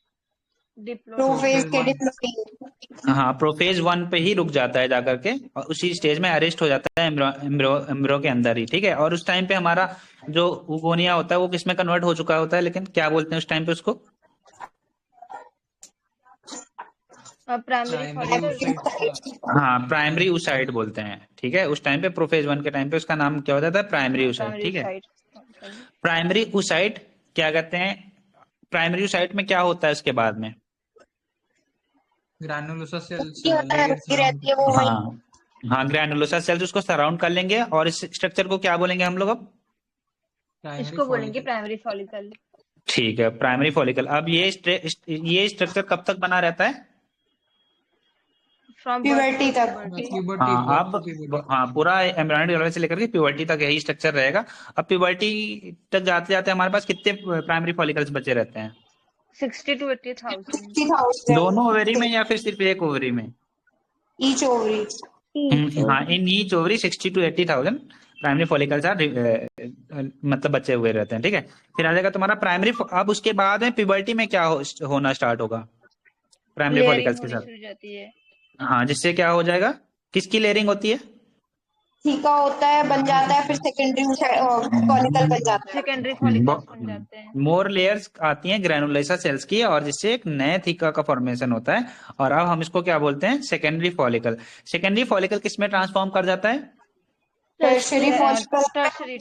B: diplotin.
F: प्रोफेज के
C: one.
F: डिप्लोटिन।
A: हाँ, प्रोफेज 1 पे ही रुक जाता है जाकर के, और उसी स्टेज में अरेस्ट हो जाता है एम्ब्रो के अंदर ही। ठीक है, और उस टाइम पे हमारा जो oogonia होता है वो किसमें कन्वर्ट हो चुका होता है, लेकिन क्या बोलते हैं उस टाइम पे उसको?
B: Primary
C: primary
B: follicle.
C: oocyte।
A: हाँ, प्राइमरी oocyte बोलते हैं। ठीक है, उस टाइम पे प्रोफेज 1 के टाइम पे उसका नाम क्या होता था? Primary oocyte।
B: Primary
A: ठीक है,
B: site.
A: प्राइमरी oocyte क्या कहते हैं, प्राइमरी oocyte में क्या होता है उसके बाद में?
C: ग्रैनुलोसा सेल्स
F: की होता है,
C: लेयर
F: रुकी रहती है वो वहीं।
A: हाँ हाँ, ग्रैनुलोसा सेल्स उसको सराउंड कर लेंगे, और इस स्ट्रक्चर को क्या बोलेंगे हम लोग अब?
C: प्राइमरी
B: इसको बोलेंगे
C: फॉलिकल।
B: Primary follicle.
A: ठीक है, प्राइमरी फॉलिकल। अब ये स्ट्रक्चर कब तक बना रहता है?
B: From birth
F: प्यूबर्टी
B: to
F: तक।
B: puberty.
C: प्यूबर्टी
A: हाँ,
C: टू प्यूबर्टी।
A: हाँ पूरा एम्ब्रियोनिक डेवलपमेंट से लेकर के प्यूबर्टी तक यही स्ट्रक्चर रहेगा। अब प्यूबर्टी तक जाते जाते हमारे पास कितने प्राइमरी फॉलिकल्स बचे रहते हैं?
B: 60 to 80,000.
F: 60,000
A: दोनों ओवरी में या फिर सिर्फ एक ओवरी में?
F: Each ovary.
A: हाँ, in each ovary 60 to 80,000 primary follicles are मतलब बचे हुए रहते हैं। ठीक है, फिर आ जाएगा तुम्हारा प्राइमरी। अब उसके बाद में प्यूबर्टी में क्या होना स्टार्ट होगा प्राइमरी
B: लेयरिंग
A: फॉलिकल्स के
B: होनी
A: साथ?
B: शुरू हो जाती है.
A: हाँ, जिससे क्या हो जाएगा, किसकी लेयरिंग होती है?
F: थीका होता है, बन जाता है, फिर सेकेंडरी फॉलिकल बन जाता है।
B: सेकेंडरी फॉलिकल्स बन जाते हैं.
A: मोर लेयर्स आती हैं ग्रैनुलोसा सेल्स की, और जिससे एक नए थीका का फॉर्मेशन होता है। और अब हम इसको क्या बोलते हैं, सेकेंडरी फॉलिकल। सेकेंडरी फॉलिकल किस में ट्रांसफॉर्म कर जाता है?
F: Tertiary follicle.
B: टर्सरी.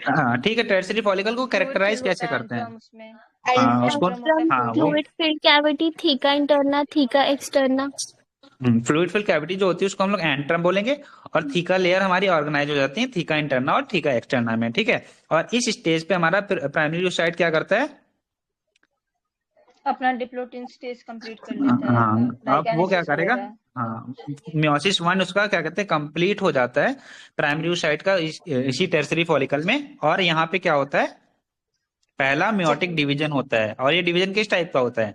A: हाँ ठीक है, टर्सरी फॉलिकल को
B: फ्लूइड
A: कैरेक्टराइज
B: फिल्ड
A: कैसे
B: होता है
A: करते हैं?
B: एंट्रम उसमें.
A: हाँ उसको,
B: एंट्रम होता है
A: हाँ वो
B: fluid.
D: Fluid filled cavity, theca interna, theca externa.
A: Fluid filled cavity जो होती है उसको हम लोग एंट्रम बोलेंगे, और थीका लेयर हमारी ऑर्गेनाइज हो जाती है थीका इंटरना और थीका एक्सटर्ना में। ठीक है, और इस स्टेज पे हमारा प्राइमरी oocyte क्या करता है?
B: अपना डिप्लोटिन स्टेज कंप्लीट कर लेता है.
A: हाँ, अब वो क्या
B: Glycolysis
A: करेगा?
B: वगैरह.
A: हाँ, मियोसिस 1 उसका क्या कहते हैं, कंप्लीट हो जाता है प्राइमरी oocyte का इसी टर्सरी फॉलिकल में। और यहाँ पे क्या होता है, पहला मियोटिक डिवीजन होता है, और ये डिवीजन किस टाइप का होता है?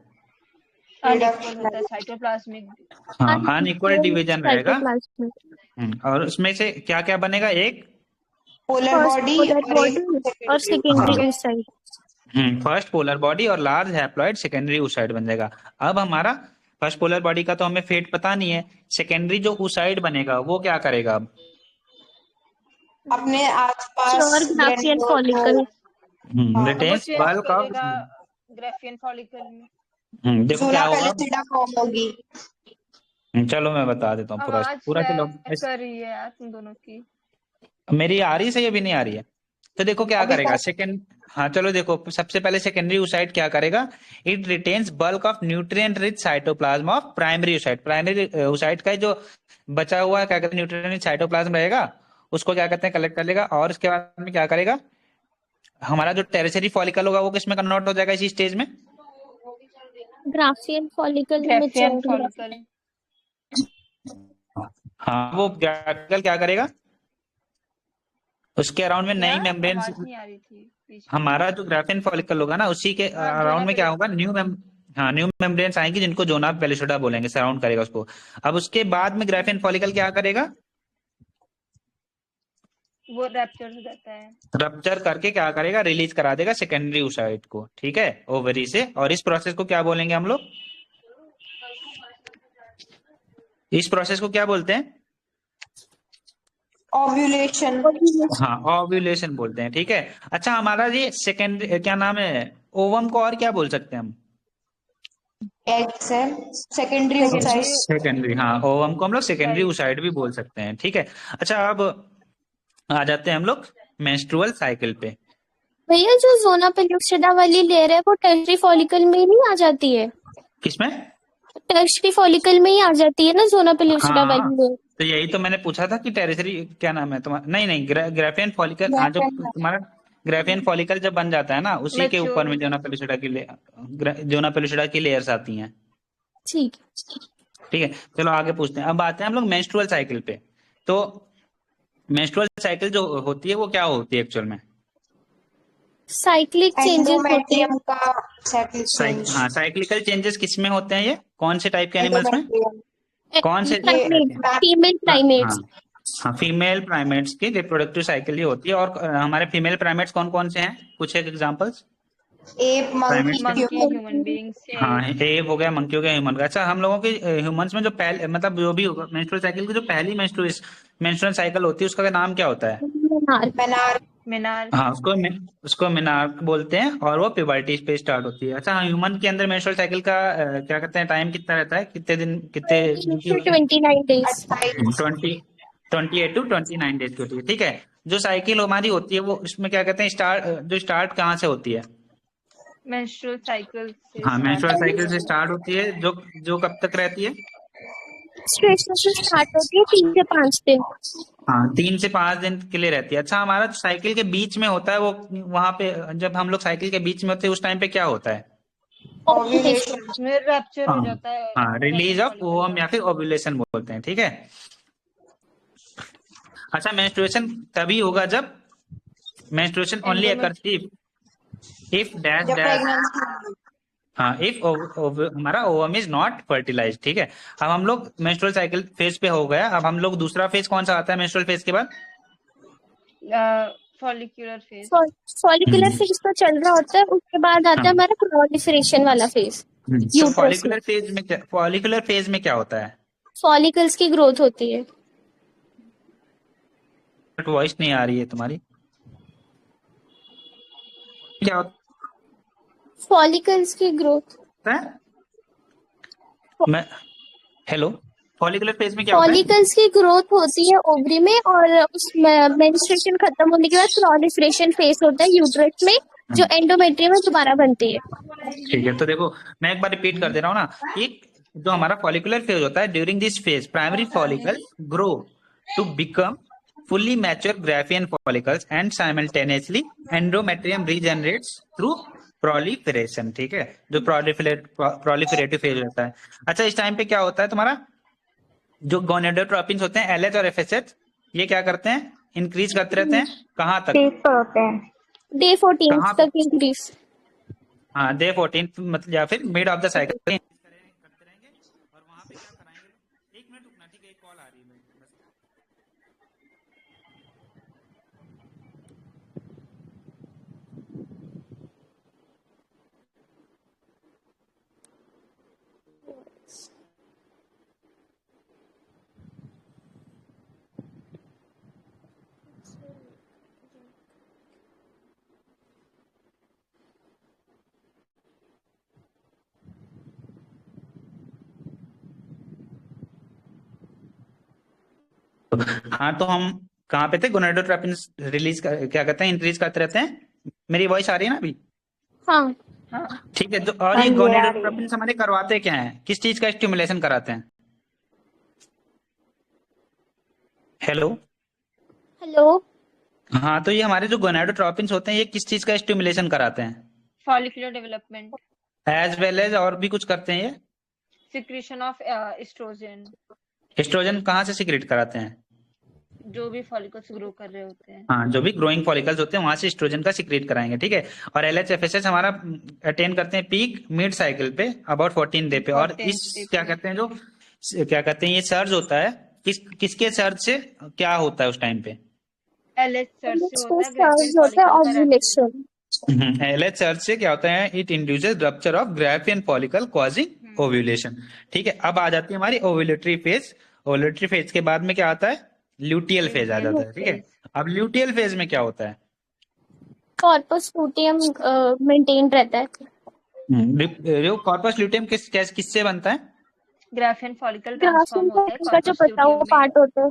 B: अनइक्वल होता है, साइटोप्लाज्मिक.
A: हाँ, अनइक्वल डिवीजन रहेगा।
D: साइटोप्लाज्म।
A: और उसमें से क्या क्या बनेगा, एक
F: पोलर बॉडी
D: पोलर बॉडी और सेकेंडरी
A: हाँ।
D: oocyte।
A: फर्स्ट पोलर बॉडी और लार्ज हैप्लॉइड सेकेंडरी oocyte बन जाएगा। अब हमारा फर्स्ट पोलर बॉडी का तो हमें फेट पता नहीं है, सेकेंडरी जो oocyte बनेगा वो क्या करेगा अब?
F: अपने आसपास
D: sure Graafian follicle.
A: Retains bulk of.
B: Graafian follicle में.
A: देखो
F: ज़ोला
A: क्या होगा।
F: पैलेसिडा फॉर्म होगी।
A: चलो मैं बता देता हूँ पूरा
B: आवाज
A: पूरा। चलो
B: क्रैक कर रही है यार तुम दोनों की.
A: मेरी आ रही है सही, अभी नहीं आ रही है? तो देखो क्या
F: अभी
A: करेगा
F: तक
A: सेकेंड। हाँ चलो देखो, सबसे पहले सेकेंडरी oocyte क्या करेगा, it retains bulk of nutrient rich cytoplasm of primary oocyte। Primary oocyte का जो बचा हुआ क्या कहते हैं न्यूट्रिएंट रिच साइटोप्लाज्म रहेगा, उसको क्या कहते हैं कलेक्ट कर लेगा। और उसके बाद में क्या करेगा, हमारा जो टेरिशरी फॉलिकल होगा वो किसमें कन्वर्ट हो जाएगा इसी स्टेज में?
D: ग्राफियन फॉलिकल में
B: ग्राफियन
D: मैच्योर।
B: फॉलिकल.
A: हाँ, वो क्या करेगा, उसके अराउंड में नई मेम्ब्रेन।
B: आवाज नहीं आ रही थी बीच में.
A: हमारा जो ग्राफिन फॉलिकल होगा ना, उसी के
B: हाँ,
A: अराउंड में क्या होगा,
B: जोना
A: न्यू मेम्ब्रेन्स आएंगी जिनको जोना पेलिसोडा बोलेंगे, सराउंड करेगा उसको। अब उसके बाद में ग्राफिन फॉलिकल क्या करेगा,
B: वो रैप्चर हो जाता है.
A: रप्चर करके क्या करेगा, रिलीज करा देगा सेकेंडरी oocyte को। ठीक है, ओवरी से। और इस प्रोसेस को क्या बोलेंगे हम लोग, इस प्रोसेस को क्या बोलते हैं?
F: ओव्यूलेशन।
A: हाँ, ओव्यूलेशन बोलते हैं। ठीक है, अच्छा हमारा ये सेकेंड क्या नाम है, ओवम को और क्या बोल सकते हैं हम?
F: Egg cell, secondary oocyte,
A: secondary, हाँ, ओवम को हम लोग सेकेंडरी oocyte भी बोल सकते हैं, ठीक है। अच्छा, अब आ जाते हैं हम लोग मेंस्ट्रुअल साइकिल पे।
D: भैया जो जोना पेलुसिडा वाली लेयर है वो टर्शरी फॉलिकल में ही नहीं आ जाती है?
A: किसमें?
D: टर्शरी फॉलिकल में ही आ जाती है ना जोना पेलुसिडा
A: हाँ,
D: वाली लेयर?
A: तो यही तो मैंने पूछा था कि टेरिटरी क्या नाम है तुम्हारा, नहीं नहीं, ग्राफियन फॉलिकल, हाँ, जो तुम्हारा ग्राफियन फॉलिकल जब बन जाता है ना, उसी के ऊपर में जोना पेलुसिडा की लेयर्स आती हैं,
D: ठीक।
A: ठीक है। चलो आगे पूछते हैं, अब आते हैं हम लोग मेंस्ट्रुअल साइकिल पे। तो मेंस्ट्रुअल साइकिल जो होती है वो क्या होती है एक्चुअल में?
D: साइक्लिक चेंजेस होते हैं।
F: एंडोमेट्रियम का साइक्लिक चेंज,
A: हाँ, साइक्लिकल चेंजेस किस में होते हैं? ये कौन से टाइप के एनिमल्स में?
F: एंडोमेट्रियम,
A: कौन से?
D: फीमेल
A: हाँ,
D: प्राइमेट्स।
A: हाँ, फीमेल प्राइमेट्स की रिप्रोडक्टिव साइकिल ही होती है। और हमारे फीमेल प्राइमेट्स कौन कौन से हैं? कुछ एक एग्जांपल्स
F: एप,
A: प्राइमेट्स
F: मंकी,
A: के।
B: monkey, human beings,
A: हाँ, एप हो गया, मंकी हो गया, ह्यूमन का। अच्छा, हम लोगों के ह्यूमंस में जो पहले, मतलब जो भी मेंस्ट्रुअल साइकिल की जो पहली मेंस्ट्रुअल साइकिल होती है उसका नाम क्या होता है?
F: मेनार,
B: मीनार,
A: हाँ, उसको मिनार्क बोलते हैं, और वो प्यूबर्टी पे स्टार्ट होती है। अच्छा, हाँ, ह्यूमन के अंदर मेंस्ट्रुअल साइकिल का क्या कहते हैं, टाइम कितना रहता है, कितने दिन की होती है?
D: 29 डेज।
A: 28 to 29 डेज की होती है, ठीक है। जो साइकिल हमारी होती है वो इसमें क्या कहते हैं, स्टार्ट कहाँ से होती है?
B: menstrual cycle से
A: हाँ,
B: start
A: मेंस्ट्रुअल
B: होती
A: साइकिल
B: है।
A: से स्टार्ट होती है, जो कब तक रहती है?
D: स्ट्रेशन से स्टार्ट होती है 3 से 5 दिन।
A: हाँ, 3 से 5 दिन के लिए रहती है। अच्छा, हमारा जो साइकिल के बीच में होता है वो, वहां पे जब हम लोग साइकिल के बीच में होते हैं उस टाइम पे क्या होता है?
F: ओव्यूलेशन,
B: उसमें रैप्चर हो
A: हाँ,
B: जाता है
A: हाँ, release
B: Graafian
A: of
B: follicle
A: ovum
B: का।
A: या फिर ओव्यूलेशन बोलते हैं, ठीक है। अच्छा, मेंस्ट्रुएशन तभी होगा जब menstruation only occurs if dash
F: जब
A: डैश,
F: प्रेगनेंसी,
A: हाँ, इफ हमारा ओवम इज नॉट फर्टिलाइज्ड, ठीक है। अब हम लोग मेंस्ट्रुअल साइकिल फेज पे हो गया, अब हम लोग दूसरा फेज कौन सा आता है मेंस्ट्रुअल फेज के बाद?
B: follicular phase,
D: फॉलिकुलर फेज तो चल रहा होता है, उसके बाद आता है हमारा प्रोलिफरेशन वाला फेज
A: तो
D: यूट्रस में।
A: फॉलिकुलर फेज में क्या होता है?
D: फॉलिकल्स की ग्रोथ होती है।
A: बट वॉइस नहीं आ रही है तुम्हारी, क्या
D: फॉलिकल्स की ग्रोथ,
A: होता है? मैं हेलो, फॉलिकुलर फेज में क्या होता है?
D: फॉलिकल्स की ग्रोथ होती है ओवरी में, और उस मेंस्ट्रुएशन खत्म होने के बाद प्रोलिफरेशन फेज होता है यूट्रस में, जो एंडोमेट्रियम में दोबारा बनती है।
A: ठीक है, तो देखो मैं एक बार रिपीट कर दे रहा हूँ ना, कि जो हमारा फॉलिकुलर फेज होता है, during this phase primary follicle grow to become fully mature Graafian follicles and simultaneously endometrium regenerates through proliferation, ठीक है, जो proliferative phase होता है। अच्छा, इस टाइम पे क्या होता है तुम्हारा, जो गोनेडोट्रोपिन्स होते हैं LH और FSH, ये क्या करते हैं, इंक्रीज करते रहते हैं, कहाँ तक?
D: डे 14
A: कहाँ
D: तक
A: पे?
D: इंक्रीज।
A: हाँ, डे 14, मतलब या फिर मिड ऑफ द साइकिल करते रहेंगे। और वहां पे क्या कराएंगे, एक मिनट रुकना, ठीक है, एक कॉल आ रही है बस। हाँ, तो हम कहाँ पे थे, गोनेडोट्रोपिन्स क्या कहते हैं, इंक्रीज करते रहते हैं। मेरी वॉइस आ रही है ना अभी?
D: हाँ,
A: ठीक है, और ये गोनेडोट्रोपिन्स हमारे करवाते क्या हैं, किस चीज का स्टिमुलेशन कराते हैं? Hello,
D: hello.
A: हाँ, तो ये हमारे जो गोनेडोट्रोपिन्स होते हैं ये किस चीज का स्टिमुलेशन कराते हैं?
B: follicular development,
A: as well as और भी कुछ करते हैं ये?
B: secretion of estrogen,
A: एस्ट्रोजन कहाँ से सिक्रेट कराते हैं?
B: जो भी फॉलिकल्स ग्रो कर रहे होते हैं।
A: हाँ, जो भी ग्रोइंग फॉलिकल्स होते हैं वहां से एस्ट्रोजन का सिक्रेट कराएंगे, ठीक है। और LH FSH हमारा अटेन करते हैं पीक मिड साइकिल पे अबाउट 14 डे पे। और
B: 14
A: इस
B: day
A: क्या
B: पे।
A: कहते हैं, जो क्या कहते हैं, ये सर्ज होता है, किसके सर्ज से क्या होता है उस टाइम पे?
B: LH सर्च से
D: इसको
B: होता है ग्राफियन
D: सर्ज होता है
B: फॉलिकल का
D: ओव्यूलेशन।
A: LH सर्ज से क्या होता है, it induces rupture of Graafian follicle causing ovulation, ठीक है। अब आ जाती है हमारी ओव्यूलेटरी फेज। ओव्यूलेटरी फेज के बाद में क्या आता है, ल्यूटियल फेज आ जाता है, ठीक है। अब ल्यूटियल फेज में क्या होता है?
D: कॉर्पस लूटियम मेंटेन रहता है।
A: जो कॉर्पस ल्यूटेम किससे बनता है?
B: ग्राफियन फॉलिकल
D: ग्राफिन
B: ट्रांसफॉर्म होता है
D: का जो
B: कॉर्पस
D: बचा हुआ
B: ल्यूटियम में।
D: पार्ट होता है।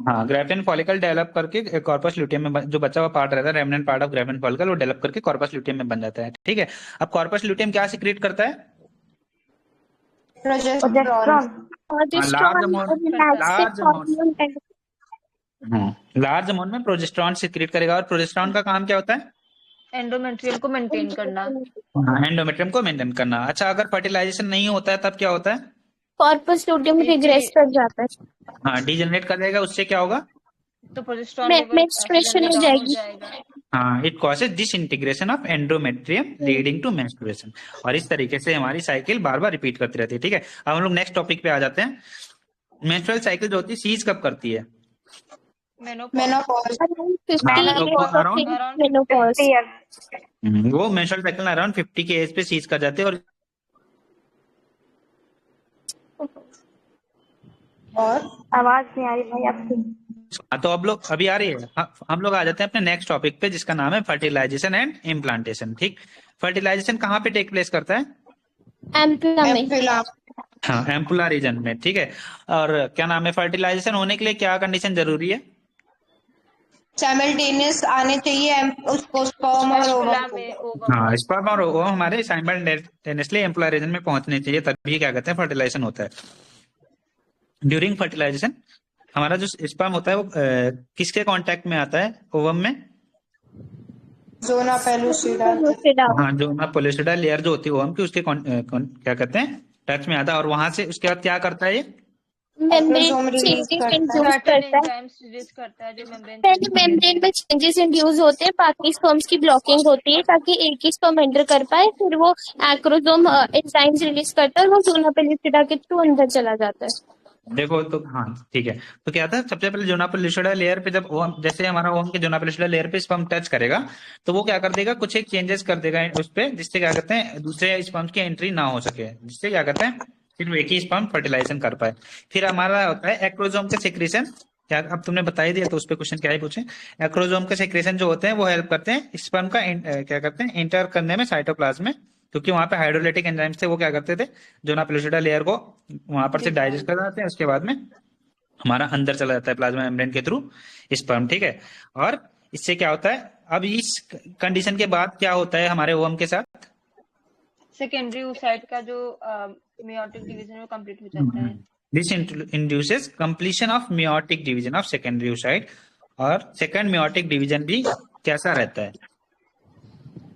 A: हाँ, ग्राफिन फॉलिकल डेवलप करके कॉर्पस ल्यूटेम में जो बचा हुआ पार्ट रहता है, remnant part of graphene follicle, वो डेवलप करके कॉर्पस ल्यूटेम में बन जाता है। ठीक है, अब कॉर्पस ल्यूटेम क्या सिक्रीट करता है?
F: Progesterone.
A: Large amount
D: progesterone
A: large amount में प्रोजेस्टेरॉन सिक्रीट करेगा। और प्रोजेस्टेरॉन का काम क्या होता है?
B: एंडोमेट्रियम को मेंटेन करना।
A: एंडोमेट्रियम को मेंटेन करना। अच्छा, अगर फर्टिलाइजेशन नहीं होता है तब क्या होता है?
D: कॉर्पस ल्यूटियम रिग्रेस कर जाता है,
A: हाँ, डीजनरेट कर जाएगा। उससे क्या होगा?
B: तो प्रोजेस्टेरॉन लेवल
D: मेंस्ट्रुएशन हो
B: डाउन हो
D: जाएगी।
B: जाएगा।
A: हाँ, it causes disintegration of endometrium leading to menstruation. और इस तरीके से हमारी साइकिल बार बार रिपीट करती रहती है। ठीक है, अब हम लोग नेक्स्ट टॉपिक पे आ जाते हैं। मेंस्ट्रुअल साइकिल जो होती है सीज कब करती है?
F: मेनोपॉज।
D: मेनोपॉज।
A: वो मेंस्ट्रुअल साइकिल अराउंड 50 के एज पे सीज कर जाते हैं।
F: और
G: आवाज नहीं आ रही भाई आपकी।
A: तो अब लोग अभी आ रही है। हम लोग आ जाते हैं अपने नेक्स्ट टॉपिक पे, जिसका नाम है फर्टिलाइजेशन एंड इम्प्लांटेशन। ठीक, फर्टिलाइजेशन कहाँ पे टेक प्लेस करता है?
D: एम्पुला में।
F: एम्पुला।
A: हाँ, एम्पुला रीजन में। ठीक है, और क्या नाम है, फर्टिलाइजेशन होने के लिए क्या कंडीशन जरूरी है?
F: साइमल्टेनियस आने चाहिए उसको स्पर्म और
B: एम्पुला
F: ओवम
B: में
F: को।
B: ओवम।
A: हाँ, स्पर्म और ओवम हमारे साइमल्टेनियसली एम्पुला रीजन में पहुंचने चाहिए, तभी क्या कहते हैं फर्टिलाइजेशन होता है। ड्यूरिंग फर्टिलाइजेशन हमारा जो स्पर्म होता है वो किसके कांटेक्ट में आता है ओवम में?
F: Zona pellucida.
A: हाँ, जो ना पोलिसिडा लेयर जो होती है ओवम की, उसके क्या कहते हैं टच में आता है। और वहां से उसके बाद क्या करता है ये?
D: मेम्ब्रेन
F: एक्रोसोम रिलीज
D: चेंजेस
F: करता है।
D: इंड्यूस
B: सर्टेन
D: करता है।
B: एंजाइम्स रिलीज करता है जो मेम्ब्रेन
D: पहले मेम्ब्रेन में चेंजेस इंड्यूस होते हैं, बाकी स्पर्म्स की ब्लॉकिंग होती है ताकि एक ही स्पर्म एंटर कर पाए। फिर वो एक्रोसोम एंजाइम्स रिलीज करता है और वो जोना पेलिसिडा के थ्रू अंदर चला जाता है।
A: देखो तो हाँ ठीक है, तो क्या था, सबसे पहले जोना पेलिसिडा लेयर पे जब ओवम, जैसे हमारा ओवम के जोना पेलिसिडा लेयर पे स्पर्म टच करेगा तो वो क्या कर देगा, कुछ एक चेंजेस कर देगा उस पे, जिससे क्या कहते हैं दूसरे स्पर्म की एंट्री ना हो सके, जिससे क्या कहते हैं सिर्फ एक ही स्पर्म फर्टिलाइजेशन कर पाए। फिर हमारा होता है एक्रोसोम का सेक्रेशन। क्या अब तुमने बता ही दिया तो उस पर क्वेश्चन क्या ही पूछे। एक्रोसोम के सेक्रेशन जो होते हैं वो हेल्प करते हैं स्पर्म का क्या करते हैं इंटर करने में साइटोप्लाज्म में, क्योंकि वहां पे हाइड्रोलाइटिक एंजाइम से वो क्या करते थे जोना पेलिसिडा लेयर को वहां पर से डाइजेस्ट कर जाते हैं। उसके बाद में हमारा अंदर चला जाता है प्लाज्मा मेम्ब्रेन के थ्रू स्पर्म। ठीक है, और इससे क्या होता है, अब इस कंडीशन के बाद क्या होता है हमारे ओवम के साथ?
B: सेकेंडरी oocyte का जो मेयोटिक डिवीजन वो कंप्लीट हो जाता है।
A: This induces completion of meiotic division of secondary oocyte। और सेकंड मेयोटिक डिवीजन भी कैसा रहता है?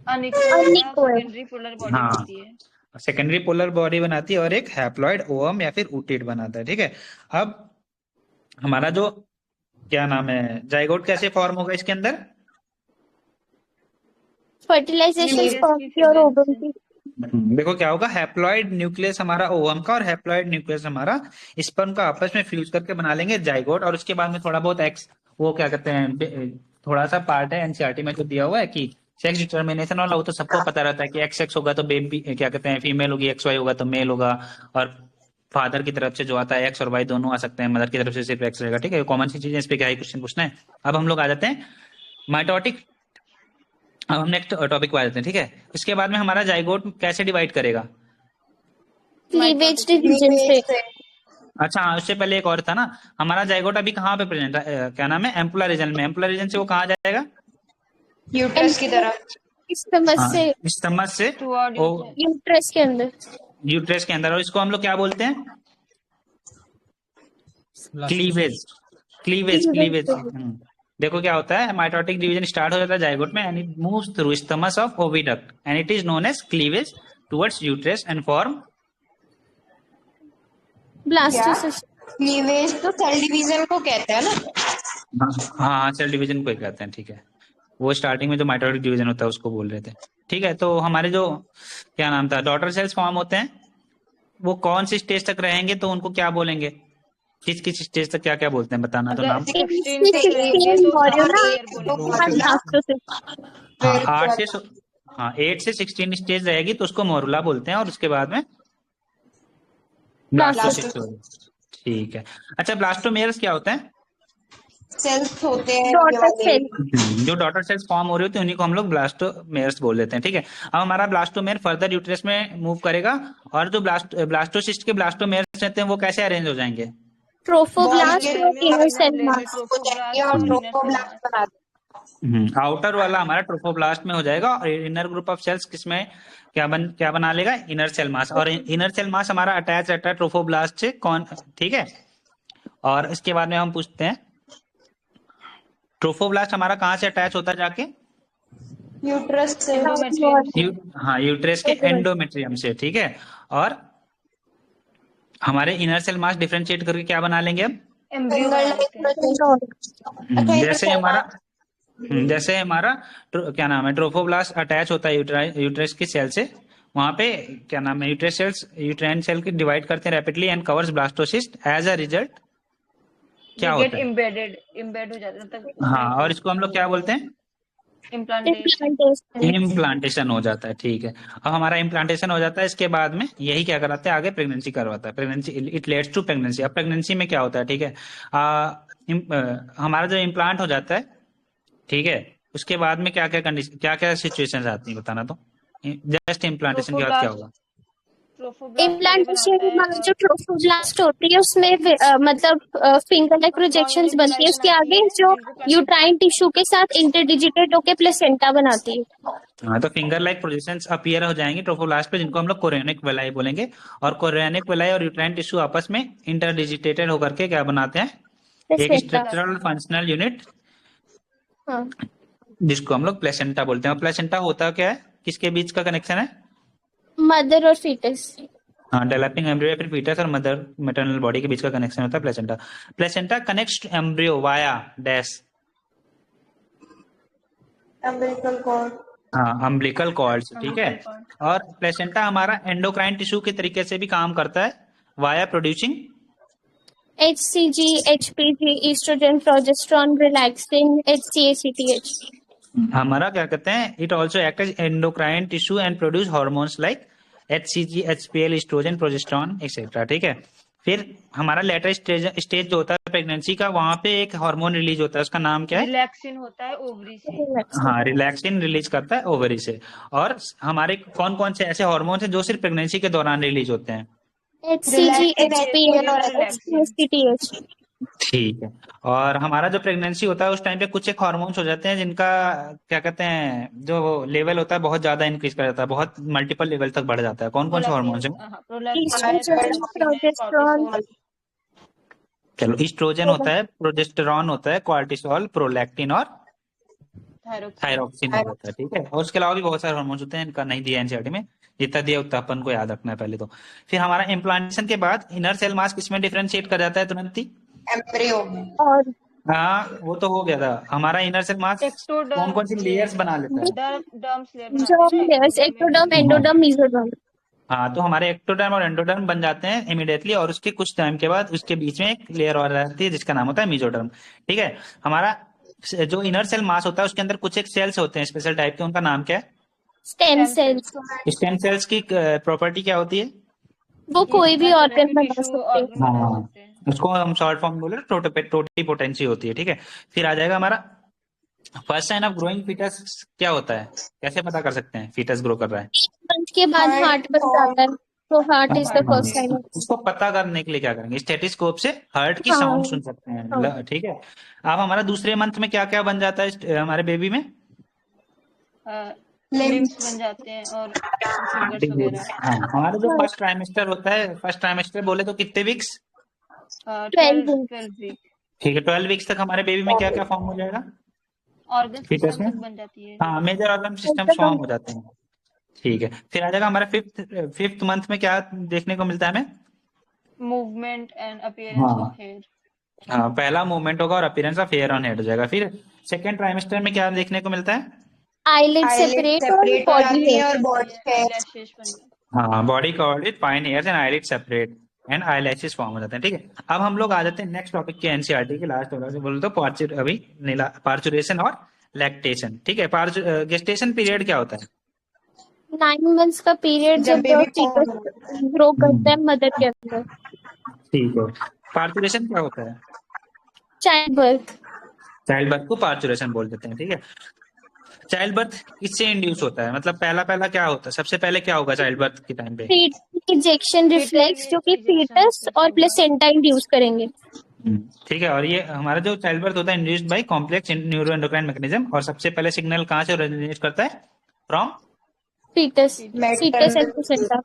B: सेकेंडरी पोलर बॉडी
A: हाँ,
B: होती है।
A: सेकेंडरी पोलर बॉडी बनाती है और एक हैप्लॉइड ओवम या फिर ऊटिड बनाता है। ठीक है, अब हमारा जो क्या नाम है जाइगोट कैसे फॉर्म होगा इसके अंदर?
D: फर्टिलाइजेशन स्पर्म की और ओवम की।
A: देखो क्या होगा, हैप्लॉइड न्यूक्लियस हमारा ओवम का और हैप्लॉइड न्यूक्लियस हमारा स्पर्म का आपस में फ्यूज करके बना लेंगे जाइगोट। और उसके बाद में थोड़ा बहुत एक्स वो क्या कहते हैं थोड़ा सा पार्ट है एनसीईआरटी में जो दिया हुआ है कि सेक्स डिटर्मिनेशन वाला, वो तो सबको पता रहता है कि एक्स एक्स होगा तो बेबी क्या कहते हैं फीमेल होगी, एक्स वाई होगा तो मेल होगा। और फादर की तरफ से जो आता है एक्स और वाई दोनों आ सकते हैं, मदर की तरफ से सिर्फ एक्स रहेगा। ठीक है, कॉमन सी चीजें, इस पे क्या ही क्वेश्चन पूछना है। अब हम लोग आ जाते हैं माइटोटिक। अब हम नेक्स्ट टॉपिक पे आ जाते हैं। ठीक है, इसके बाद में हमारा जाइगोट कैसे डिवाइड करेगा?
D: क्लीवेज डिवीजन से।
A: अच्छा हाँ, उससे पहले एक और था ना, हमारा जाइगोट अभी कहाँ पे प्रेजेंट है, क्या नाम है, एम्पुला रीजन में। एम्पुला रीजन से वो कहाँ जाएगा?
F: यूट्रस की तरफ।
D: स्टमक से।
A: स्टमक से
D: यूट्रस के अंदर।
A: यूट्रस के अंदर। और इसको हम लोग क्या बोलते हैं? क्लीवेज। Cleavage cleavage. देखो क्या होता है, माइटोटिक डिवीजन स्टार्ट हो जाता है जाइगोट में and it moves through stomach of oviduct and it is known as cleavage towards uterus and form
D: blastocyst.
F: Cleavage तो सेल डिवीजन को कहते हैं ना।
A: हाँ, सेल डिवीजन को ही कहते हैं। ठीक है, वो स्टार्टिंग में जो माइटोटिक डिवीजन होता है उसको बोल रहे थे। ठीक है, तो हमारे जो क्या नाम था डॉटर सेल्स फॉर्म होते हैं वो कौन सी स्टेज तक रहेंगे, तो उनको क्या बोलेंगे, किस किस स्टेज तक क्या क्या बोलते हैं, बताना तो नाम। हाँ, 8 से 16 स्टेज रहेगी तो उसको मोरुला बोलते हैं, और उसके बाद में ब्लास्टोसिस्ट। ठीक है, अच्छा ब्लास्टोमेयर्स क्या होता है?
F: सेल्स होते हैं ये
D: डॉटर
F: वाले।
D: सेल।
A: जो डॉटर सेल्स फॉर्म हो रही होती है उन्हीं को हम लोग ब्लास्टोमेयर्स बोल देते हैं, ठीक है। अब हमारा ब्लास्टोमेयर फर्दर यूट्रस में मूव करेगा और जो ब्लास्टोसिस्ट के ब्लास्टोमेयर्स रहते हैं वो कैसे अरेंज हो जाएंगे?
D: ट्रोफोब्लास्ट
F: बॉडी
D: और
F: के
D: इनर सेल
B: लेवल
D: मास।
F: हो जाएंगे और ट्रोफोब्लास्ट बना देंगे।
A: आउटर वाला हमारा ट्रोफोब्लास्ट में हो जाएगा और इनर ग्रुप ऑफ सेल्स किसमें क्या बना लेगा? Inner cell mass. और इनर सेल मास हमारा अटैच रहता है ट्रोफोब्लास्ट से, कौन, ठीक है। और इसके बाद में हम पूछते हैं ट्रोफोब्लास्ट हमारा कहाँ से अटैच होता है जाके?
F: यूट्रस से।
A: हाँ, यूट्रस के एंडोमेट्रियम से, ठीक है। और हमारे इनर सेल मास डिफरेंशिएट करके क्या बना लेंगे अब?
B: एम्ब्रियो
F: फिंगर
B: बना
F: लाइक
B: देते हैं।
F: प्रोजेक्ट।
A: जैसे हमारा क्या नाम है, ट्रोफोब्लास्ट अटैच होता है यूट्रस की सेल से, वहां पे क्या नाम है, यूट्रस सेल्स यूट्राइन सेल की डिवाइड करते हैं rapidly and covers blastocyst. As a result क्या
B: गेट
A: होता है?
B: इम्बेड हो जाता है, मतलब
A: हाँ, और इसको हम लोग क्या बोलते हैं?
B: इम्प्लांटेशन।
A: इम्प्लांटेशन हो जाता है, ठीक है। अब हमारा इम्प्लांटेशन हो जाता है, इसके बाद में यही क्या कराते हैं, आगे प्रेगनेंसी करवाता है। Pregnancy it leads to pregnancy. अब प्रेगनेंसी में क्या होता है, ठीक है, हमारा जो इम्प्लांट हो जाता है, ठीक है, उसके बाद में क्या क्या कंडीशन, क्या क्या सिचुएशंस आती हैं बताना तो। जस्ट इम्प्लांटेशन के बाद क्या होगा?
D: इम्प्लांटेशन के बाद जो ट्रोफोब्लास्ट होती है उसमें मतलब फिंगर लाइक प्रोजेक्शंस बनती है, उसके आगे जो यूट्राइन टिश्यू के साथ इंटरडिजिटेट होके प्लेसेंटा बनाती है।
A: हाँ, तो फिंगर लाइक प्रोजेक्शंस अपीयर हो जाएंगे ट्रोफोब्लास्ट पे, जिनको हम लोग कोरियोनिक वेलाई बोलेंगे। और कोरियोनिक वेलाई और यूट्राइन टिश्यू आपस में इंटरडिजिटेटेड होकर के क्या बनाते हैं? एक
D: प्लेसेंटा।
A: स्ट्रक्चरल फंक्शनल यूनिट,
D: हाँ,
A: जिसको हम लोग प्लेसेंटा बोलते हैं। और प्लेसेंटा होता क्या है, किसके बीच का कनेक्शन है?
D: मदर और फीटस।
A: हाँ, डेवलपिंग एम्ब्रियो या फिर फीटस और मदर मैटरनल बॉडी के बीच का कनेक्शन होता है placenta. Placenta connects embryo via dash.
F: Umbilical cord.
A: हाँ, अम्बिलिकल कॉर्ड, ठीक है। और प्लेसेंटा हमारा एंडोक्राइन टिश्यू के तरीके से भी काम करता है, via producing
D: HCG, HPG, estrogen, progesterone, relaxin, HCACTH।
A: हमारा क्या कहते हैं, it also act as endocrine tissue and produce hormones like HCG, HPL, estrogen, progesterone etcetera, ठीक है। फिर हमारा लेटर स्टेज जो होता है प्रेगनेंसी का, वहां पे एक हार्मोन रिलीज होता है, उसका नाम क्या है?
B: रिलैक्सिन होता है ओवरी से।
A: हाँ, रिलैक्सिन रिलीज करता है ओवरी से। और हमारे कौन कौन से ऐसे हार्मोन हैं जो सिर्फ प्रेगनेंसी के दौरान रिलीज होते हैं?
D: HCG,
F: relaxin,
D: HPL,
B: relaxin.
D: HCACTH।
A: ठीक है। और हमारा जो प्रेगनेंसी होता है उस टाइम पे कुछ एक हार्मोन्स हो जाते हैं जिनका क्या कहते हैं, जो लेवल होता है बहुत ज्यादा इंक्रीज कर जाता है, बहुत मल्टीपल लेवल तक बढ़ जाता है। कौन कौन से हार्मोन्स हैं?
D: एस्ट्रोजन, प्रोजेस्टेरोन,
A: चलो, ईस्ट्रोजन होता है, प्रोजेस्टेरॉन होता है, कॉर्टिसोल, प्रोलैक्टिन और थायरोक्सिन होता है, ठीक है। और उसके अलावा भी बहुत सारे हार्मोन्स होते हैं, इनका नहीं दिया एनसीईआरटी में, जितना दिया उतना अपन को याद रखना है पहले तो। फिर हमारा इम्प्लांटेशन के बाद इनर सेल मास किसमें डिफरेंशिएट कर जाता है तुरंत ही?
F: एम्ब्रियो में।
D: और
A: हाँ, वो तो हो गया था। हमारा इनर सेल मास कौन कौन सी लेयर्स बना लेता है?
D: Germ layers, ectoderm, endoderm, mesoderm.
A: हाँ, तो हमारे एक्टोडर्म और एंडोडर्म बन जाते हैं इमीडिएटली, और उसके कुछ टाइम के बाद उसके बीच में एक लेयर और रहती है जिसका नाम होता है मेसोडर्म, ठीक है। हमारा जो इनर सेल मास होता है उसके अंदर कुछ एक सेल्स होते हैं स्पेशल टाइप के, उनका नाम क्या है?
D: Stem cells.
A: स्टेम सेल्स की प्रॉपर्टी क्या होती है?
D: वो कोई भी ऑर्गन बना सकते हैं।
A: हाँ, उसको हम शॉर्ट फॉर्म बोले टोटिपोटेंसी होती है, ठीक है। फिर आ जाएगा हमारा first sign of growing foetus क्या होता है, कैसे पता कर सकते हैं फीटस ग्रो कर रहा है?
D: 1 मंथ के बाद हार्ट बन जाता है, तो heart is the first sign.
A: उसको पता करने के लिए क्या करेंगे, स्टेथोस्कोप से हार्ट की
D: हाँ।
A: साउंड सुन सकते हैं, ठीक है। अब हमारा दूसरे मंथ में क्या क्या बन जाता है हमारे बेबी में?
B: लिम्स बन जाते हैं और फिंगर्स वगैरह।
A: हाँ, हमारा जो फर्स्ट ट्राइमेस्टर होता है, फर्स्ट ट्राइमेस्टर बोले तो कितने वीक्स?
B: 12 वीक।
A: ठीक है, 12 वीक्स तक हमारे बेबी में क्या क्या फॉर्म हो जाएगा?
B: ऑर्गन
A: फीटस
B: सिस्टम
A: में?
B: तक बन जाती है।
A: हाँ, मेजर ऑर्गन सिस्टम फॉर्म हो जाते हैं, ठीक है। फिर आ जाएगा हमारा फिफ्थ मंथ में क्या देखने को मिलता है हमें?
B: Movement and appearance of hair.
A: हाँ, पहला मूवमेंट होगा और appearance of hair on head हो जाएगा। फिर सेकंड ट्राइमेस्टर में क्या देखने को मिलता है?
D: आईलिड सेपरेट और बॉडी हेयर।
F: और बॉडी हेयर।
B: लैशेस बन जाते
A: हाँ, body covered with fine hairs and eyelid separate and eyelashes form हो जाते हैं, ठीक है। अब हम लोग आ जाते हैं नेक्स्ट टॉपिक के एनसीईआरटी के लास्ट वाला से, बोल तो पार्चुरेशन और लैक्टेशन, ठीक है। गेस्टेशन पीरियड क्या होता है?
D: 9 मंथ्स का पीरियड जब
F: baby
D: फीटस ग्रो करता है मदर के अंदर।
A: ठीक है। पार्चुरेशन क्या होता है?
D: Child birth.
A: चाइल्ड बर्थ को पार्चुरेशन बोल देते हैं, ठीक है। चाइल्ड बर्थ किससे इंड्यूस होता है, मतलब पहला क्या होता है, सबसे पहले क्या होगा चाइल्ड बर्थ के टाइम पे?
D: इजेक्शन रिफ्लेक्स, जो कि फीटस और प्लेसेंटा इंड्यूस करेंगे।
A: ठीक है। और ये हमारा जो चाइल्ड बर्थ होता है induced by complex neuro endocrine mechanism, और सबसे पहले सिग्नल कहाँ से ओरिजिनेट करता है? From
D: foetus and placenta.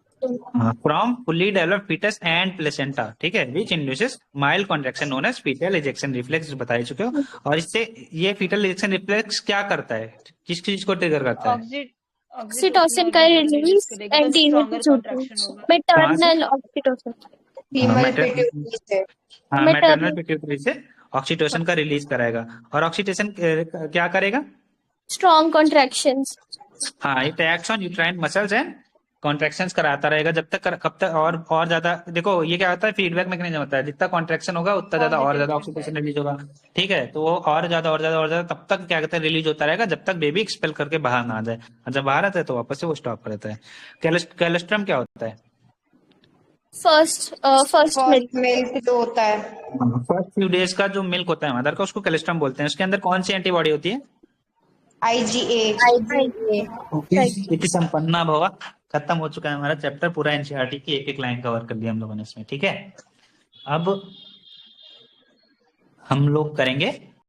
A: From fully developed foetus and placenta, ठीक है, which induces mild contraction known as foetal ejection reflex, बता ही चुके हो। और इससे ये फीटल इजेक्शन रिफ्लेक्स क्या करता है, किस चीज को ट्रिगर करता है?
D: ऑक्सीटोसिन का release, maternal oxytocin.
A: Maternal pituitary से ऑक्सीटोसिन का रिलीज कराएगा। और ऑक्सीटोसिन क्या करेगा?
D: Strong contractions.
A: हाँ, it acts on uterine muscles and contractions कराता रहेगा जब तक कब तक और ज्यादा। देखो ये क्या होता है, फीडबैक मैकेनिज्म होता है, जितना कॉन्ट्रैक्शन होगा उतना ज्यादा और ज्यादा ऑक्सीटोसिन रिलीज होगा, ठीक है। तो वो और ज्यादा तब तक क्या कहते हैं रिलीज होता रहेगा जब तक बेबी एक्सपेल करके बाहर ना आ जाए, और जब बाहर आता है तो वापस से वो स्टॉप कर देता है। कैलोस्ट्रम क्या होता है?
D: फर्स्ट
F: मिल्क जो होता है,
A: फर्स्ट फ्यू डेज का जो मिल्क होता है मदर का, उसको कैलोस्ट्रम बोलते हैं। उसके अंदर कौन सी एंटीबॉडी होती है?
F: IgA।
A: इति संपन्ना भवा। खत्म हो चुका है हमारा चैप्टर पूरा, एनसीईआरटी की एक लाइन कवर कर ली हम लोगों ने इसमें, ठीक है। अब हम लोग करेंगे